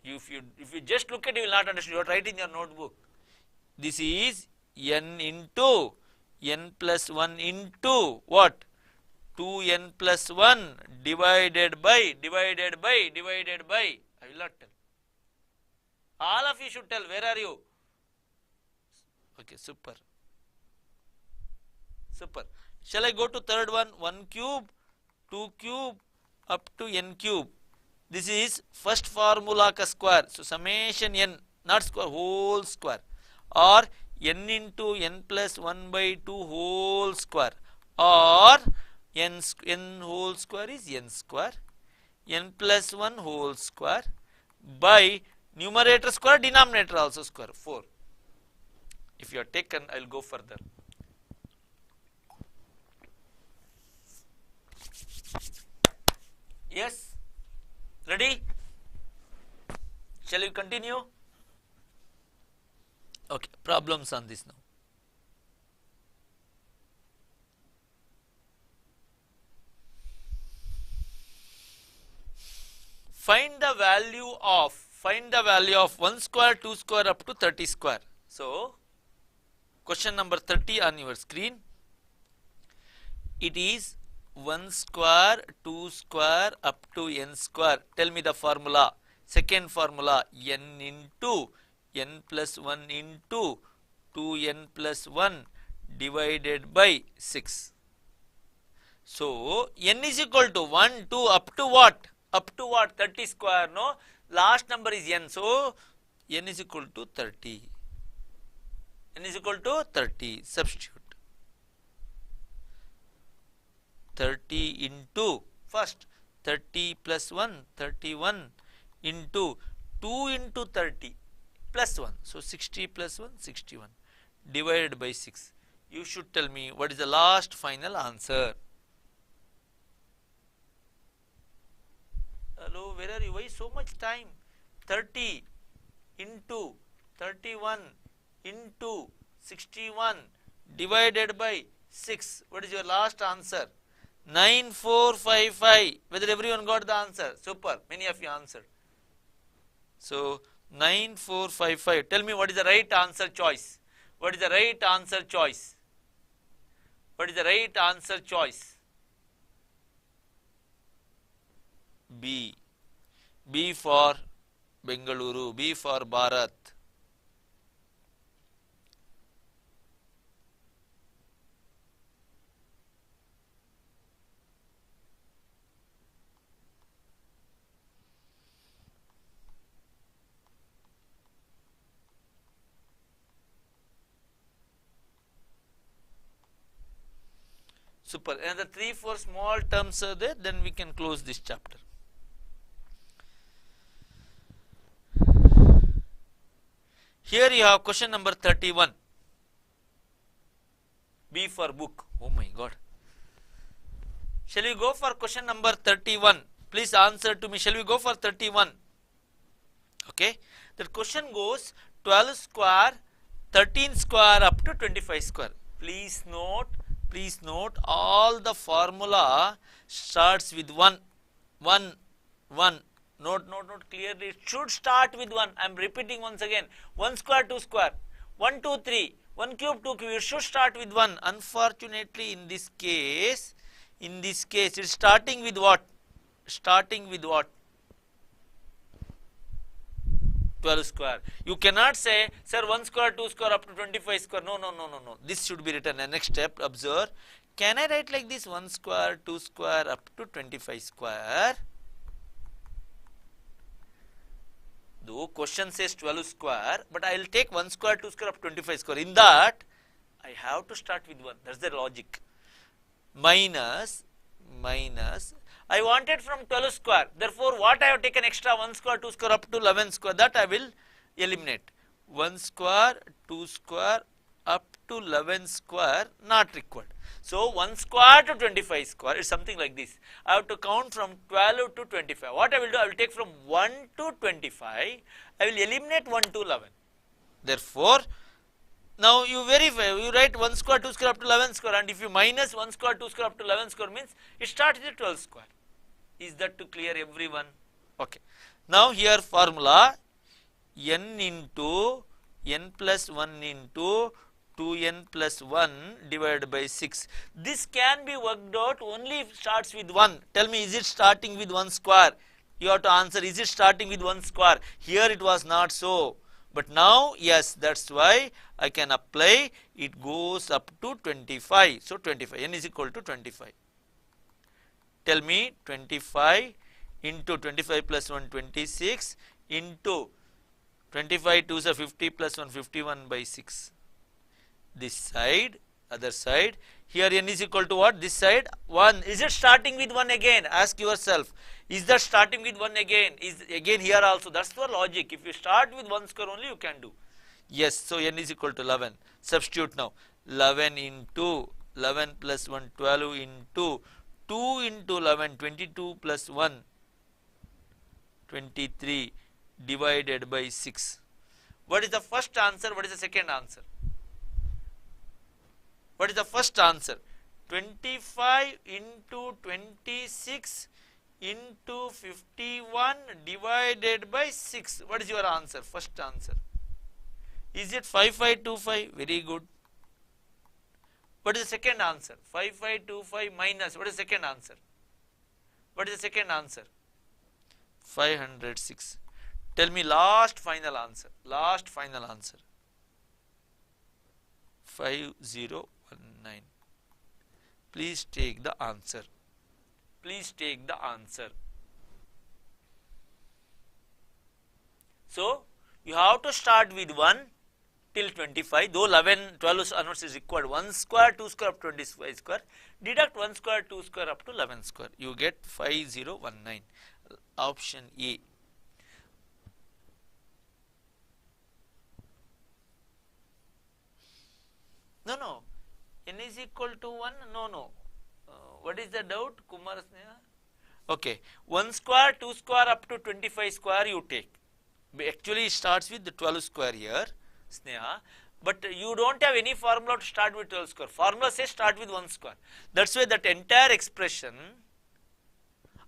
If you just look at it, you will not understand. You are writing in your notebook. This is n into n plus 1 into what? 2n plus 1 divided by. I will not tell. All of you should tell. Where are you? Okay, super. Super. Shall I go to third one? 1 cube, 2 cube up to n cube. This is first formula ka square. So summation n, not square, whole square. Or n into n plus 1 by 2 whole square. Or n whole square is n square. N plus 1 whole square by numerator square, denominator also square, 4. If you are taken, I will go further. Yes? Ready? Shall we continue? Okay, problems on this now. Find the value of 1 square, 2 square up to 30 square. So, question number 30 on your screen. It is 1 square, 2 square up to n square. Tell me the formula. Second formula, n into n plus 1 into 2n plus 1 divided by 6. So n is equal to 1, 2, up to what? Up to what? 30 square, no? Last number is n, so n is equal to 30. N is equal to 30. Substitute. 30 into first 30 plus 1, 31 into 2 into 30 plus 1. So 60 plus 1, 61 divided by 6. You should tell me what is the last final answer. Hello, where are you? Why so much time? 30 into 31 into 61 divided by 6. What is your last answer? 9455. Whether everyone got the answer? Super. Many of you answered. So 9455. Tell me what is the right answer choice. What is the right answer choice? What is the right answer choice? B. B for Bengaluru. B for Bharat. Super. Another 3-4 small terms are there, then we can close this chapter. Here you have question number 31. B for book. Oh my God. Shall we go for question number 31? Please answer to me. Shall we go for 31? Okay. The question goes 12 square, 13 square up to 25 square. Please note all the formula starts with 1. Note clearly. It should start with 1. I am repeating once again. 1 square, 2 square. 1, 2, 3. 1 cube, 2 cube. It should start with 1. Unfortunately, in this case, it is starting with what? 12 square. You cannot say, sir, 1 square, 2 square up to 25 square. No. This should be written. The next step, observe. Can I write like this? 1 square, 2 square up to 25 square. Though question says 12 square, but I will take 1 square, 2 square up to 25 square. In that, I have to start with 1. That's the logic. Minus. I wanted from 12 square. Therefore, what I have taken extra 1 square, 2 square up to 11 square, that I will eliminate. 1 square, 2 square up to 11 square not required. So 1 square to 25 square is something like this. I have to count from 12 to 25. What I will do? I will take from 1 to 25. I will eliminate 1 to 11. Therefore, now you verify, you write 1 square, 2 square up to 11 square, and if you minus 1 square, 2 square up to 11 square means it starts with 12 square. Is that to clear everyone? Okay. Now here formula n into n plus 1 into 2n plus 1 divided by 6. This can be worked out only if it starts with 1. Tell me, is it starting with 1 square? You have to answer, is it starting with 1 square? Here it was not so. But now, yes, that's why I can apply. It goes up to 25. So 25, n is equal to 25. Tell me, 25 into 25 plus 1, 26 into 25 2s are 50 plus 1, 51 by 6. This side, other side. Here n is equal to what? This side 1. Is it starting with 1 again? Ask yourself. Is that starting with 1 again? Is again here also? That's the logic. If you start with 1 square only, you can do. Yes. So n is equal to 11. Substitute now. 11 into 11 plus 1, 12 into 2 into 11, 22 plus 1, 23 divided by 6. What is the first answer? What is the second answer? What is the first answer? 25 into 26 into 51 divided by 6. What is your answer? First answer. Is it 5525? Very good. What is the second answer? 5525 minus. What is the second answer? What is the second answer? 506. Tell me last final answer. Last final answer. 5019. Please take the answer. Please take the answer. So, you have to start with 1 till 25, though 12 onwards is required. 1 square, 2 square up to 25 square. Deduct 1 square, 2 square up to 11 square. You get 5019. Option A. No. N is equal to 1? No. What is the doubt? Kumar Sneha? Okay. 1 square, 2 square up to 25 square you take. Actually it starts with the 12 square here, Sneha. But you don't have any formula to start with 12 square. Formula says start with 1 square. That's why that entire expression,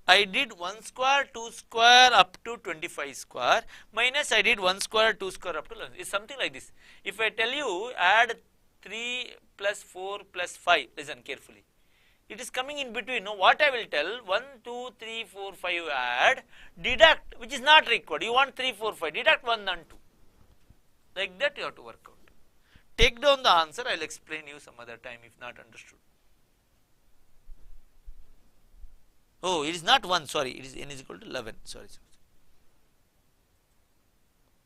I did 1 square, 2 square up to 25 square minus I did 1 square, 2 square up to 11. It's something like this. If I tell you add 3 plus 4 plus 5, listen carefully. It is coming in between. Now what I will tell, 1, 2, 3, 4, 5 add, deduct, which is not required. You want 3, 4, 5, deduct 1 and 2. Like that you have to work out. Take down the answer, I will explain you some other time if not understood. Oh, it is not 1, sorry, it is n is equal to 11, sorry.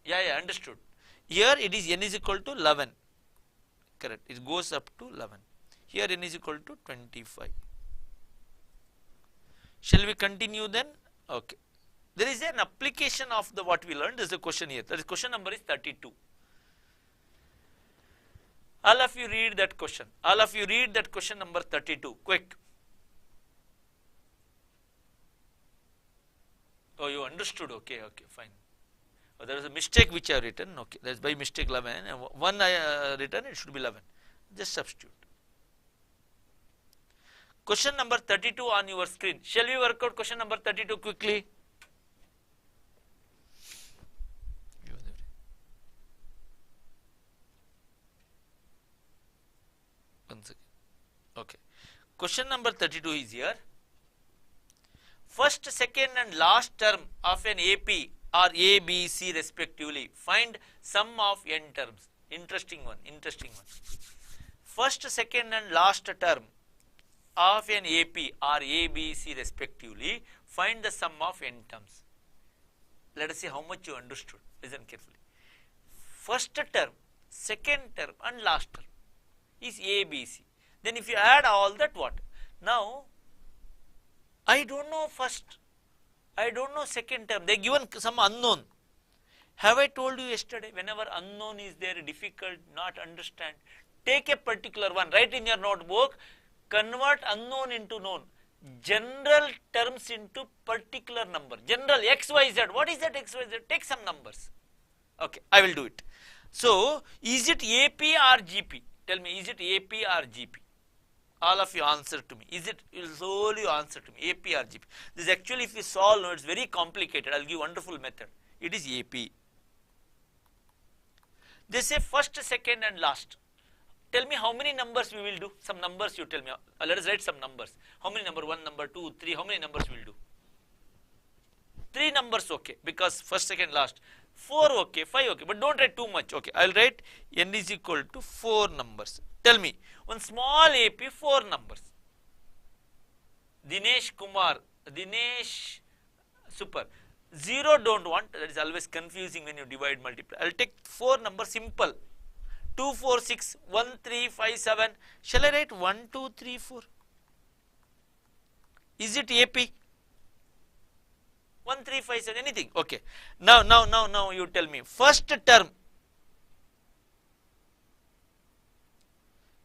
Yeah, understood. Here it is n is equal to 11, correct, it goes up to 11. Here n is equal to 25. Shall we continue then? Okay. There is an application of the what we learned. There is a question here. That is question number is 32. All of you read that question. All of you read that question number 32. Quick. Oh, you understood. Okay, fine. Oh, there is a mistake which I have written. Okay, that is by mistake 11. And one I written, it should be 11. Just substitute. Question number 32 on your screen. Shall we work out question number 32 quickly? One second. Okay. Question number 32 is here. First, second and last term of an AP or A, B, C respectively. Find sum of n terms. Interesting one. First, second and last term of an AP or A, B, C respectively. Find the sum of n terms. Let us see how much you understood. Listen carefully. First term, second term and last term is A, B, C. Then if you add all that, what? Now, I don't know first, I don't know second term. They given some unknown. Have I told you yesterday, whenever unknown is there, difficult, not understand, take a particular one, write in your notebook, convert unknown into known. General terms into particular number. General x, y, z. What is that x, y, z? Take some numbers. Okay, I will do it. So, is it AP or GP? Tell me, is it AP or GP? All of you answer to me. Is it, you will slowly answer to me, AP or GP? This actually, if you solve, no, it's very complicated. I will give wonderful method. It is AP. They say first, second and last. Tell me how many numbers we will do. Some numbers you tell me. Let us write some numbers. How many number? 1, number 2, 3. How many numbers we will do? 3 numbers, okay. Because first, second, last. 4, okay. 5, okay. But don't write too much. Okay. I will write n is equal to 4 numbers. Tell me. One small AP, 4 numbers. Dinesh Kumar. Dinesh. Super. 0 don't want. That is always confusing when you divide, multiply. I will take 4 numbers, simple. 2, 4, 6, 1, 3, 5, 7. Shall I write 1, 2, 3, 4? Is it AP? 1, 3, 5, 7, anything. Okay. Now you tell me. First term.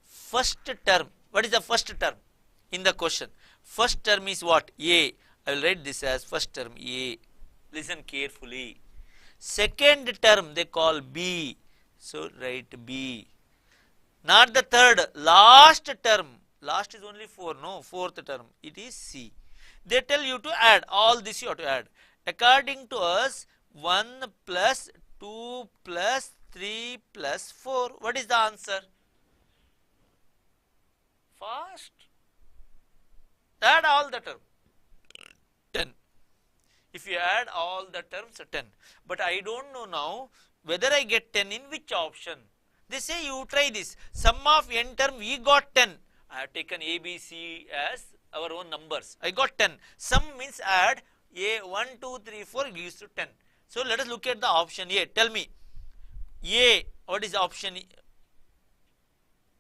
First term. What is the first term in the question? First term is what? A. I will write this as first term A. Listen carefully. Second term they call B. So write B. Not the third, last term. Last is only 4, no, fourth term. It is C. They tell you to add. All this you have to add. According to us, 1 plus 2 plus 3 plus 4. What is the answer? Fast. Add all the terms. 10. If you add all the terms, 10. But I don't know now whether I get 10 in which option. They say you try this. Sum of n term we got 10. I have taken A, B, C as our own numbers. I got 10. Sum means add A 1, 2, 3, 4 gives to 10. So let us look at the option A. Tell me, A, what is the option?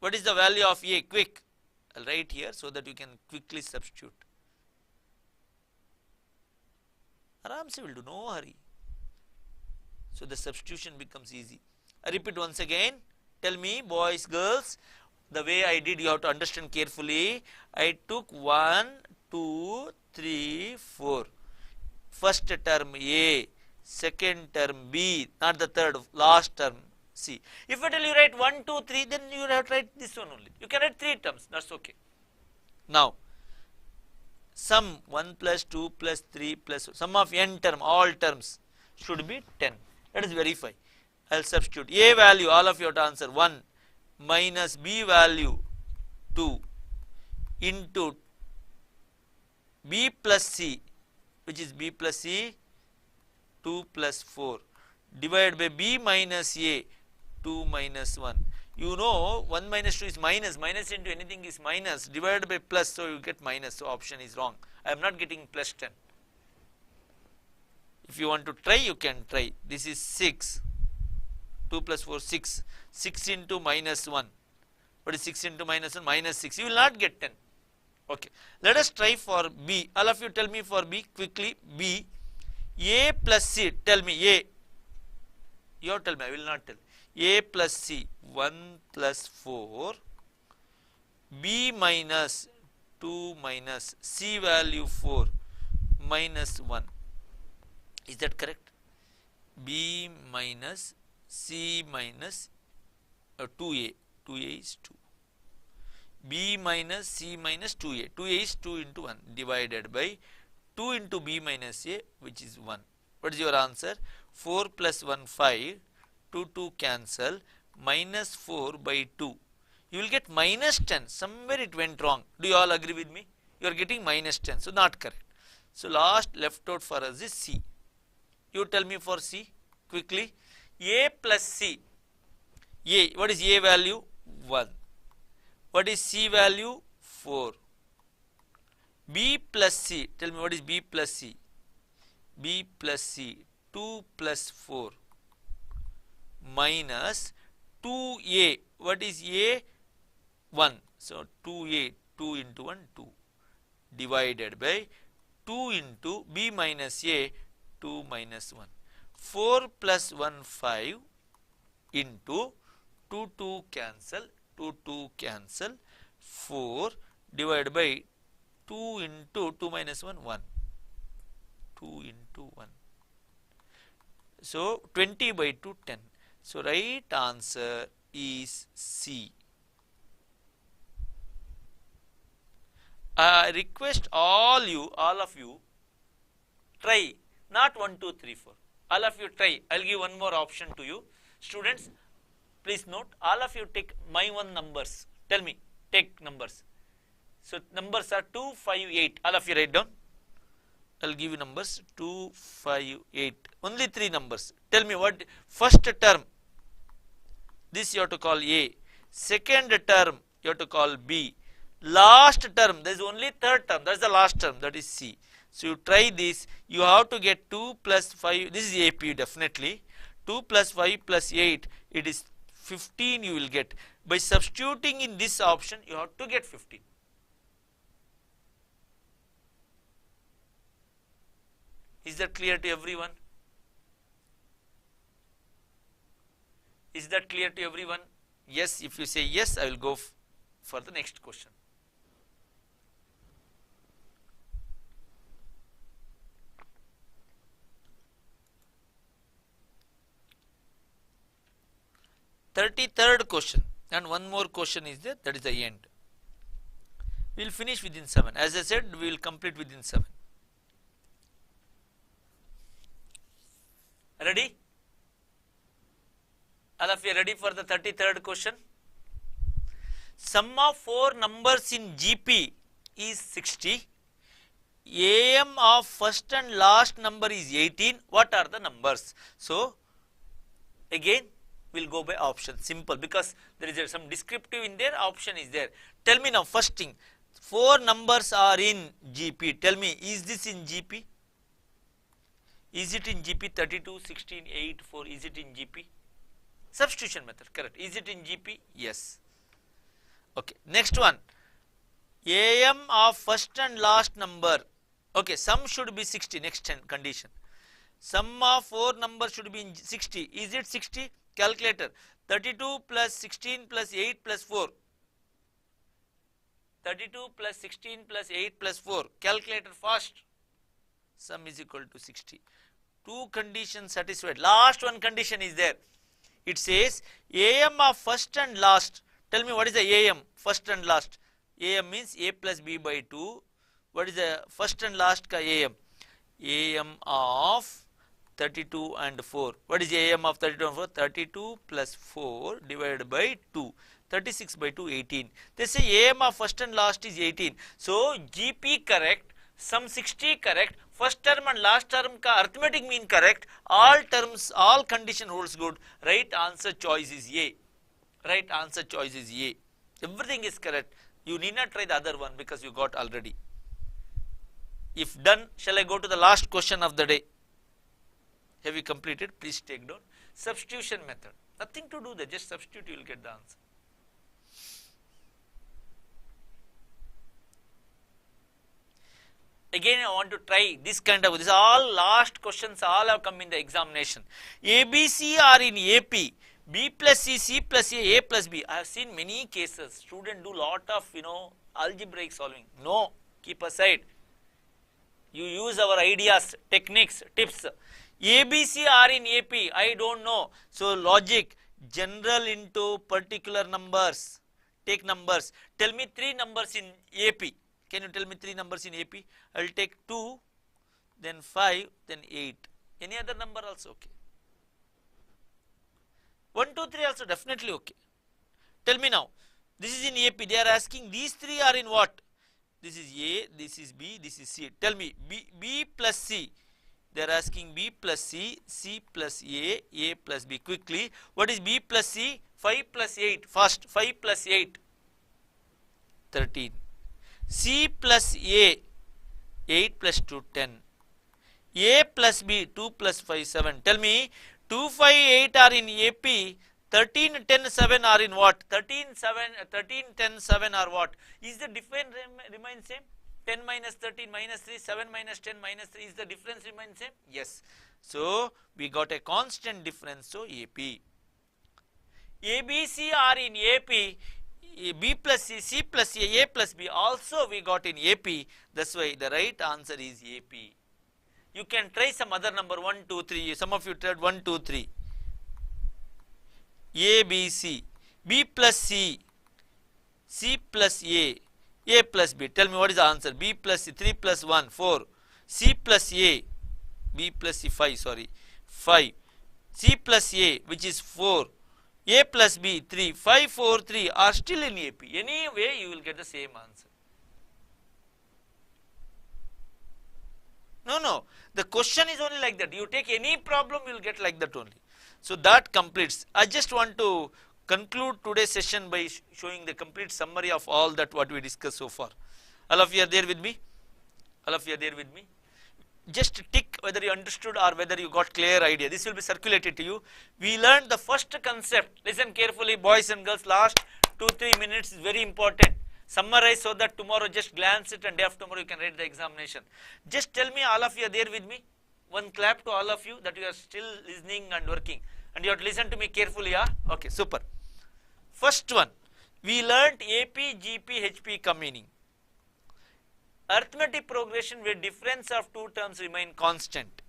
What is the value of A? Quick. I'll write here so that you can quickly substitute. Aram se will do, no hurry. So the substitution becomes easy. I repeat once again. Tell me, boys, girls, the way I did, you have to understand carefully. I took 1, 2, 3, 4. First term A, second term B, not the third, last term C. If I tell you write 1, 2, 3, then you have to write this one only. You can write 3 terms, that's okay. Now, sum 1 plus 2 plus 3 plus sum of n term, all terms should be 10. Let us verify. I will substitute A value, all of you have to answer 1 minus B value 2 into B plus C, which is B plus C 2 plus 4 divided by B minus A 2 minus 1. You know 1 minus 2 is minus, minus into anything is minus, divided by plus, so you get minus, so option is wrong. I am not getting plus 10. If you want to try, you can try. This is 6, 2 plus 4, 6, 6 into minus 1. What is 6 into minus 1? Minus 6. You will not get 10. Okay. Let us try for B. All of you tell me for B quickly. B. A plus C. Tell me A. You have to tell me. I will not tell. A plus C. 1 plus 4. B minus 2 minus C value 4 minus 1. Is that correct? B minus C minus 2A. 2A is 2. B minus C minus 2A. 2A is 2 into 1 divided by 2 into B minus A, which is 1. What is your answer? 4 plus 1, 5. 2, 2 cancel. Minus 4 by 2. You will get minus 10. Somewhere it went wrong. Do you all agree with me? You are getting minus 10. So not correct. So last left out for us is C. You tell me for C quickly. A plus C. A. What is A value? 1. What is C value? 4. B plus C. Tell me what is B plus C? B plus C. 2 plus 4 minus 2A. What is A? 1. So 2A. 2 into 1, 2 divided by 2 into B minus A, 2 minus 1. 4 plus 1, 5 into 2, 2 cancel, 2, 2 cancel, 4 divided by 2 into 2 minus 1, 1. 2 into 1. So 20 by 2, 10. So right answer is C. I request all of you, try, not 1, 2, 3, 4. All of you try. I will give one more option to you. Students, please note, all of you take my one numbers. Tell me, take numbers. So numbers are 2, 5, 8. All of you write down. I will give you numbers 2, 5, 8. Only 3 numbers. Tell me what first term. This you have to call A. Second term you have to call B. Last term, there is only third term, that is the last term, that is C. So you try this, you have to get 2 plus 5, this is AP definitely, 2 plus 5 plus 8, it is 15 you will get. By substituting in this option, you have to get 15. Is that clear to everyone? Is that clear to everyone? Yes, if you say yes, I will go for the next question. Third question, and one more question is there, that is the end. We will finish within 7. As I said, we will complete within 7. Ready? All of you ready for the 33rd question? Sum of 4 numbers in GP is 60. AM of first and last number is 18. What are the numbers? So, again, we will go by option. Simple, because there is some descriptive in there, option is there. Tell me now, first thing, 4 numbers are in GP. Tell me, is this in GP? Is it in GP? 32, 16, 8, 4, is it in GP? Substitution method, correct. Is it in GP? Yes. Okay, next one. AM of first and last number. Okay, sum should be 60, next condition. Sum of 4 numbers should be in 60. Is it 60? Calculator. 32 plus 16 plus 8 plus 4. 32 plus 16 plus 8 plus 4. Calculator fast. Sum is equal to 60. 2 conditions satisfied. Last one condition is there. It says AM of first and last. Tell me what is the AM, first and last. AM means A plus B by 2. What is the first and last ka AM? AM of 32 and 4. What is AM of 32 and 4? 32 plus 4 divided by 2. 36 by 2, 18. They say AM of first and last is 18. So, GP correct, sum 60 correct, first term and last term ka arithmetic mean correct, all terms, all condition holds good. Right answer choice is A. Right answer choice is A. Everything is correct. You need not try the other one because you got already. If done, shall I go to the last question of the day? Have you completed? Please take down. Substitution method. Nothing to do there, just substitute, you will get the answer. Again, I want to try this kind of, this all last questions all have come in the examination. ABC are in AP, B plus C, C plus A plus B. I have seen many cases, students do lot of, algebraic solving. No, keep aside. You use our ideas, techniques, tips. ABC are in AP, I don't know. So, logic, general into particular numbers. Take numbers. Tell me 3 numbers in AP. Can you tell me 3 numbers in AP? I will take 2, then 5, then 8. Any other number also okay. 1, 2, 3 also definitely okay. Tell me now, this is in AP, they are asking these 3 are in what? This is A, this is B, this is C. Tell me, B plus C. They are asking B plus C, C plus A plus B. Quickly, what is B plus C? 5 plus 8. First, 5 plus 8, 13. C plus A, 8 plus 2, 10. A plus B, 2 plus 5, 7. Tell me, 2, 5, 8 are in AP, 13, 10, 7 are in what? 13, 10, 7 are what? Is the difference remain same? 10 minus 13 minus 3, 7 minus 10 minus 3, is the difference remain same? Yes. So, we got a constant difference, so AP. ABC are in AP, B plus C, C plus A plus B also we got in AP. That's why the right answer is AP. You can try some other number 1, 2, 3. Some of you tried 1, 2, 3. A, B, C. B plus C. C plus A plus B. Tell me what is the answer? B plus C. 3 plus 1, 4. C plus A. B plus C, 5, sorry. 5. C plus A, which is 4. A plus B, 3, 5, 4, 3 are still in AP. Anyway, you will get the same answer. No. The question is only like that. You take any problem, you will get like that only. So, that completes. I just want to conclude today's session by showing the complete summary of all that what we discussed so far. All of you are there with me? All of you are there with me? Just tick whether you understood or whether you got clear idea. This will be circulated to you. We learned the first concept. Listen carefully, boys and girls. Last 2-3 minutes is very important. Summarize so that tomorrow just glance it and day after tomorrow you can write the examination. Just tell me, all of you are there with me? One clap to all of you that you are still listening and working. And you have to listen to me carefully, yeah? Okay, super. First one, we learnt AP, GP, HP combining. Arithmetic progression where difference of 2 terms remain constant.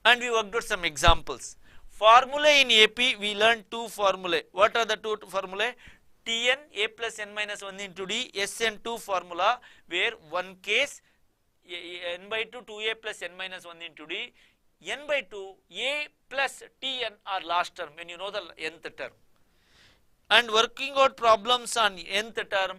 And we worked out some examples. Formula in AP, we learned 2 formulae. What are the 2 formulae? Tn, A plus n minus 1 into D, Sn2 formula, where one case, n by 2, 2a plus n minus 1 into D, n by 2, a plus Tn are last term, when you know the nth term. And working out problems on nth term,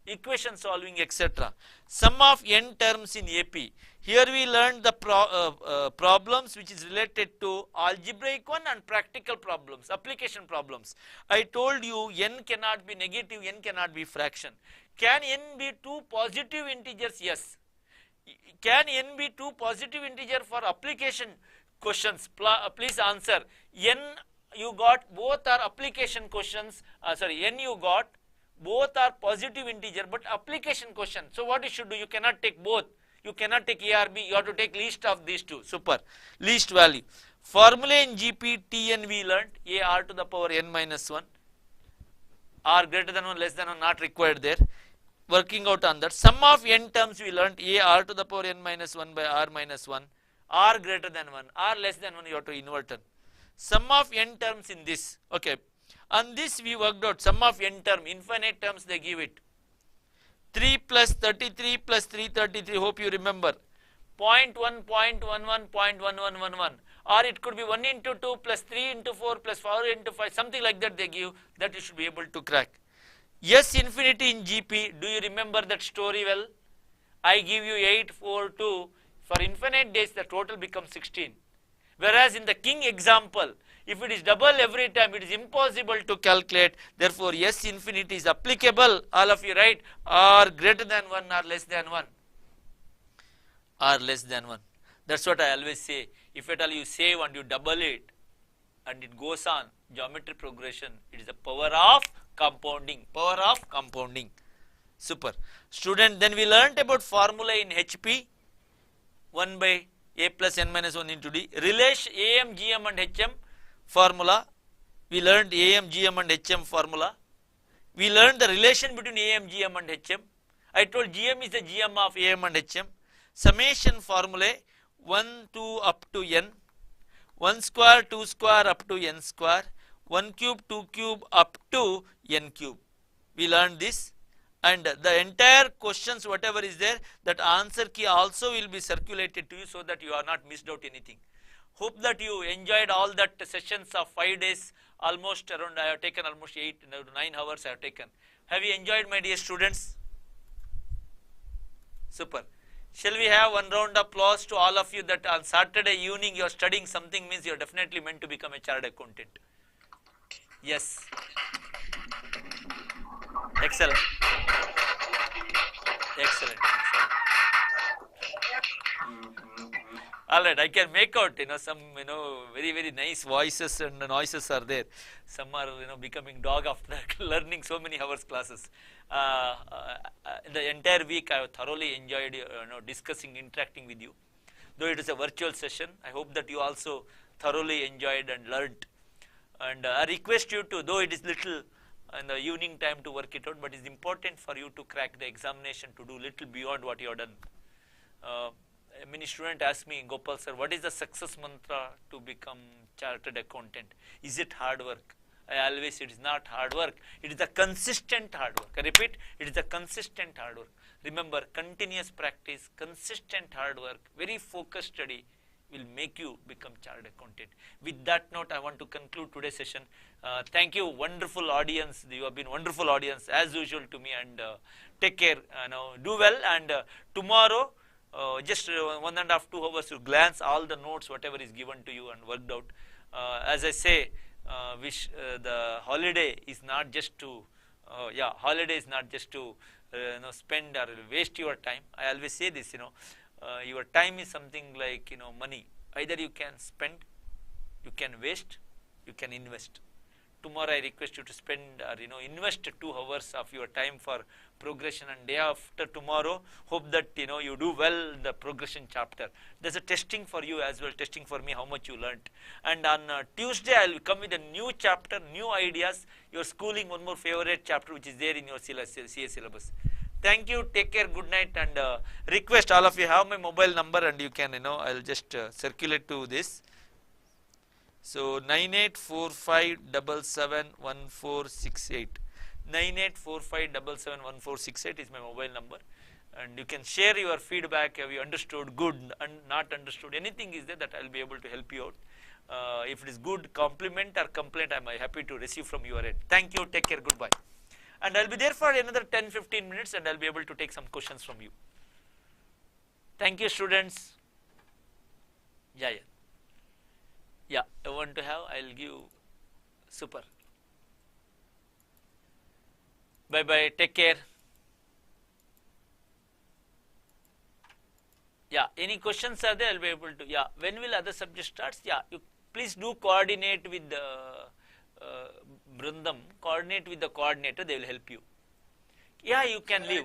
equation solving, etc. Sum of n terms in AP. Here we learned the problems which is related to algebraic one and practical problems, application problems. I told you n cannot be negative, n cannot be fraction. Can n be two positive integers? Yes. Can n be two positive integer for application questions? Please answer. N you got, both are application questions, n you got, both are positive integer but application question. So what you should do, you cannot take both. You cannot take A or B, you have to take least of these two. Super. Least value. Formula in GP Tn we learnt, A r to the power n minus 1, r greater than 1, less than 1, not required there. Working out on that. Sum of n terms we learnt, A r to the power n minus 1 by r minus 1, r greater than 1, r less than 1, you have to invert it. Sum of n terms in this. Okay. On this we worked out sum of n term, infinite terms they give it. 3 plus 33 plus 333, hope you remember. 0.1, 0.11, 0.1111, or it could be 1 into 2 plus 3 into 4 plus 4 into 5, something like that they give, that you should be able to crack. Yes, infinity in GP, do you remember that story well? I give you 8, 4, 2, for infinite days the total becomes 16. Whereas in the king example, if it is double every time, it is impossible to calculate. Therefore, yes, infinity is applicable. All of you write, or greater than 1 or less than 1. Or less than 1. That's what I always say. If at all you save and you double it, and it goes on, geometry progression, it is the power of compounding. Power of compounding. Super. Student, then we learnt about formula in HP. 1 by A plus n minus 1 into D. Relation AM, GM and HM formula. We learned AM, GM and HM formula. We learned the relation between AM, GM and HM. I told GM is the GM of AM and HM. Summation formulae 1, 2 up to n. 1 square, 2 square up to n square. 1 cube, 2 cube up to n cube. We learned this. And the entire questions whatever is there, that answer key also will be circulated to you so that you are not missed out anything. Hope that you enjoyed all that sessions of 5 days, almost around, I have taken almost 8 to 9 hours I have taken. Have you enjoyed, my dear students? Super. Shall we have one round of applause to all of you that on Saturday evening you are studying something, means you are definitely meant to become a chartered accountant. Yes. Excellent. Excellent. All right, I can make out, some, very, very nice voices and noises are there. Some are, becoming dog after learning so many hours classes. The entire week I have thoroughly enjoyed, discussing, interacting with you. Though it is a virtual session, I hope that you also thoroughly enjoyed and learnt. And I request you to, though it is little in the evening time to work it out, but it's important for you to crack the examination, to do little beyond what you have done. Many students ask me, Gopal sir, what is the success mantra to become chartered accountant? Is it hard work? I always say it is not hard work, it is the consistent hard work. I repeat, it is the consistent hard work. Remember, continuous practice, consistent hard work, very focused study will make you become chartered accountant. With that note, I want to conclude today's session. Thank you, wonderful audience. You have been wonderful audience as usual to me, and take care. Do well, and tomorrow, just 1.5 to 2 hours, you glance all the notes, whatever is given to you and worked out. As I say, wish the holiday is not just to, holiday is not just to spend or waste your time. I always say this, your time is something like, money. Either you can spend, you can waste, you can invest. Tomorrow I request you to spend or invest 2 hours of your time for progression, and day after tomorrow, hope that you do well in the progression chapter. There's a testing for you as well, testing for me how much you learnt. And on Tuesday I will come with a new chapter, new ideas, your schooling, one more favorite chapter which is there in your CS syllabus. Thank you, take care, good night, and request all of you have my mobile number, and you can, I'll just circulate to this. So 9845771468. 9845771468 is my mobile number, and you can share your feedback. Have you understood, good, and not understood, anything is there that I'll be able to help you out. If it is good compliment or complaint, I'm happy to receive from your end. Thank you, take care, goodbye. and I'll be there for another 10-15 minutes, and I'll be able to take some questions from you. Thank you, students. Yeah, yeah. Yeah, I want to have, I'll give. Super. Bye bye, take care. Yeah, any questions are there, I'll be able to. Yeah, when will other subject starts? Yeah, you please do coordinate with the Brindam, coordinate with the coordinator, they will help you. Yeah, you can leave.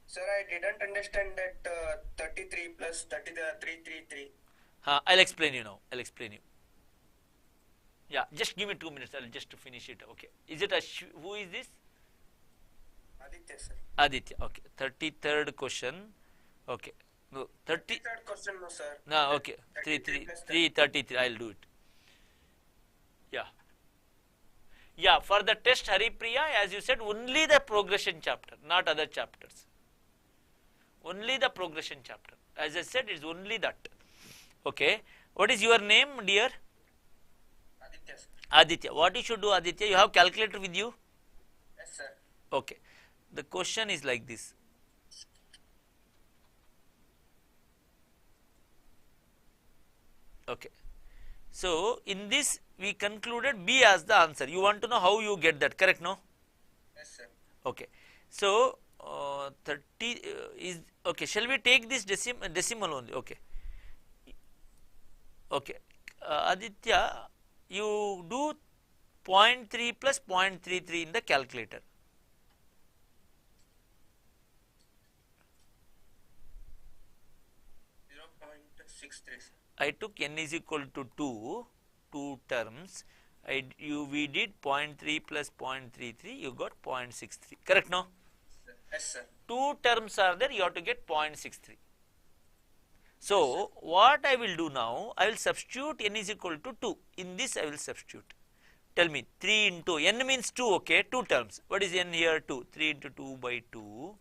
Sir, I didn't understand that 33 plus 30, the 333. I'll explain you now. I'll explain you. Yeah, just give me 2 minutes. I'll just finish it. Okay. Is it who is this? Aditya, sir. Aditya. Okay. 33rd question. Okay. No, 33rd question, no, sir. No, okay. 333. I'll do it. Yeah. Yeah, for the test Haripriya, as you said, only the progression chapter, not other chapters. Only the progression chapter. As I said, it's only that. Okay. What is your name, dear? Aditya, sir. Aditya. What you should do, Aditya? You have calculator with you? Yes, sir. Okay. The question is like this. Okay. So, in this we concluded B as the answer. You want to know how you get that, correct, no? Yes, sir. Okay. So, 30 is, okay, shall we take this decimal only? Okay. Okay. Aditya, you do 0.3 plus 0.33 in the calculator. I took n is equal to 2 terms. We did 0.3 plus 0.33, you got 0.63. Correct, no? Yes, sir. 2 terms are there, you have to get 0.63. So, what I will do now, I will substitute n is equal to 2. In this I will substitute. Tell me, 3 into, n means 2, okay, 2 terms. What is n here? 2. 3 into 2 by 2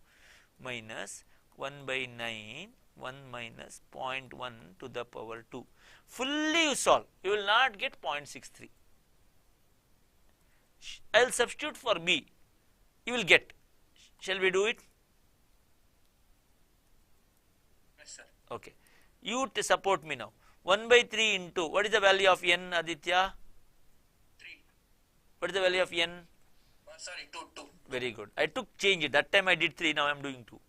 minus 1 by 9. 1 minus 0.1 to the power 2. Fully you solve, you will not get 0.63. I will substitute for B, you will get. Shall we do it? Yes, sir. Okay. You support me now. 1 by 3 into, what is the value of n, Aditya? 3. What is the value of n? Sorry, 2. Very good. I took change it. That time I did 3, now I am doing 2.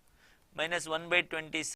Minus 1 by 27.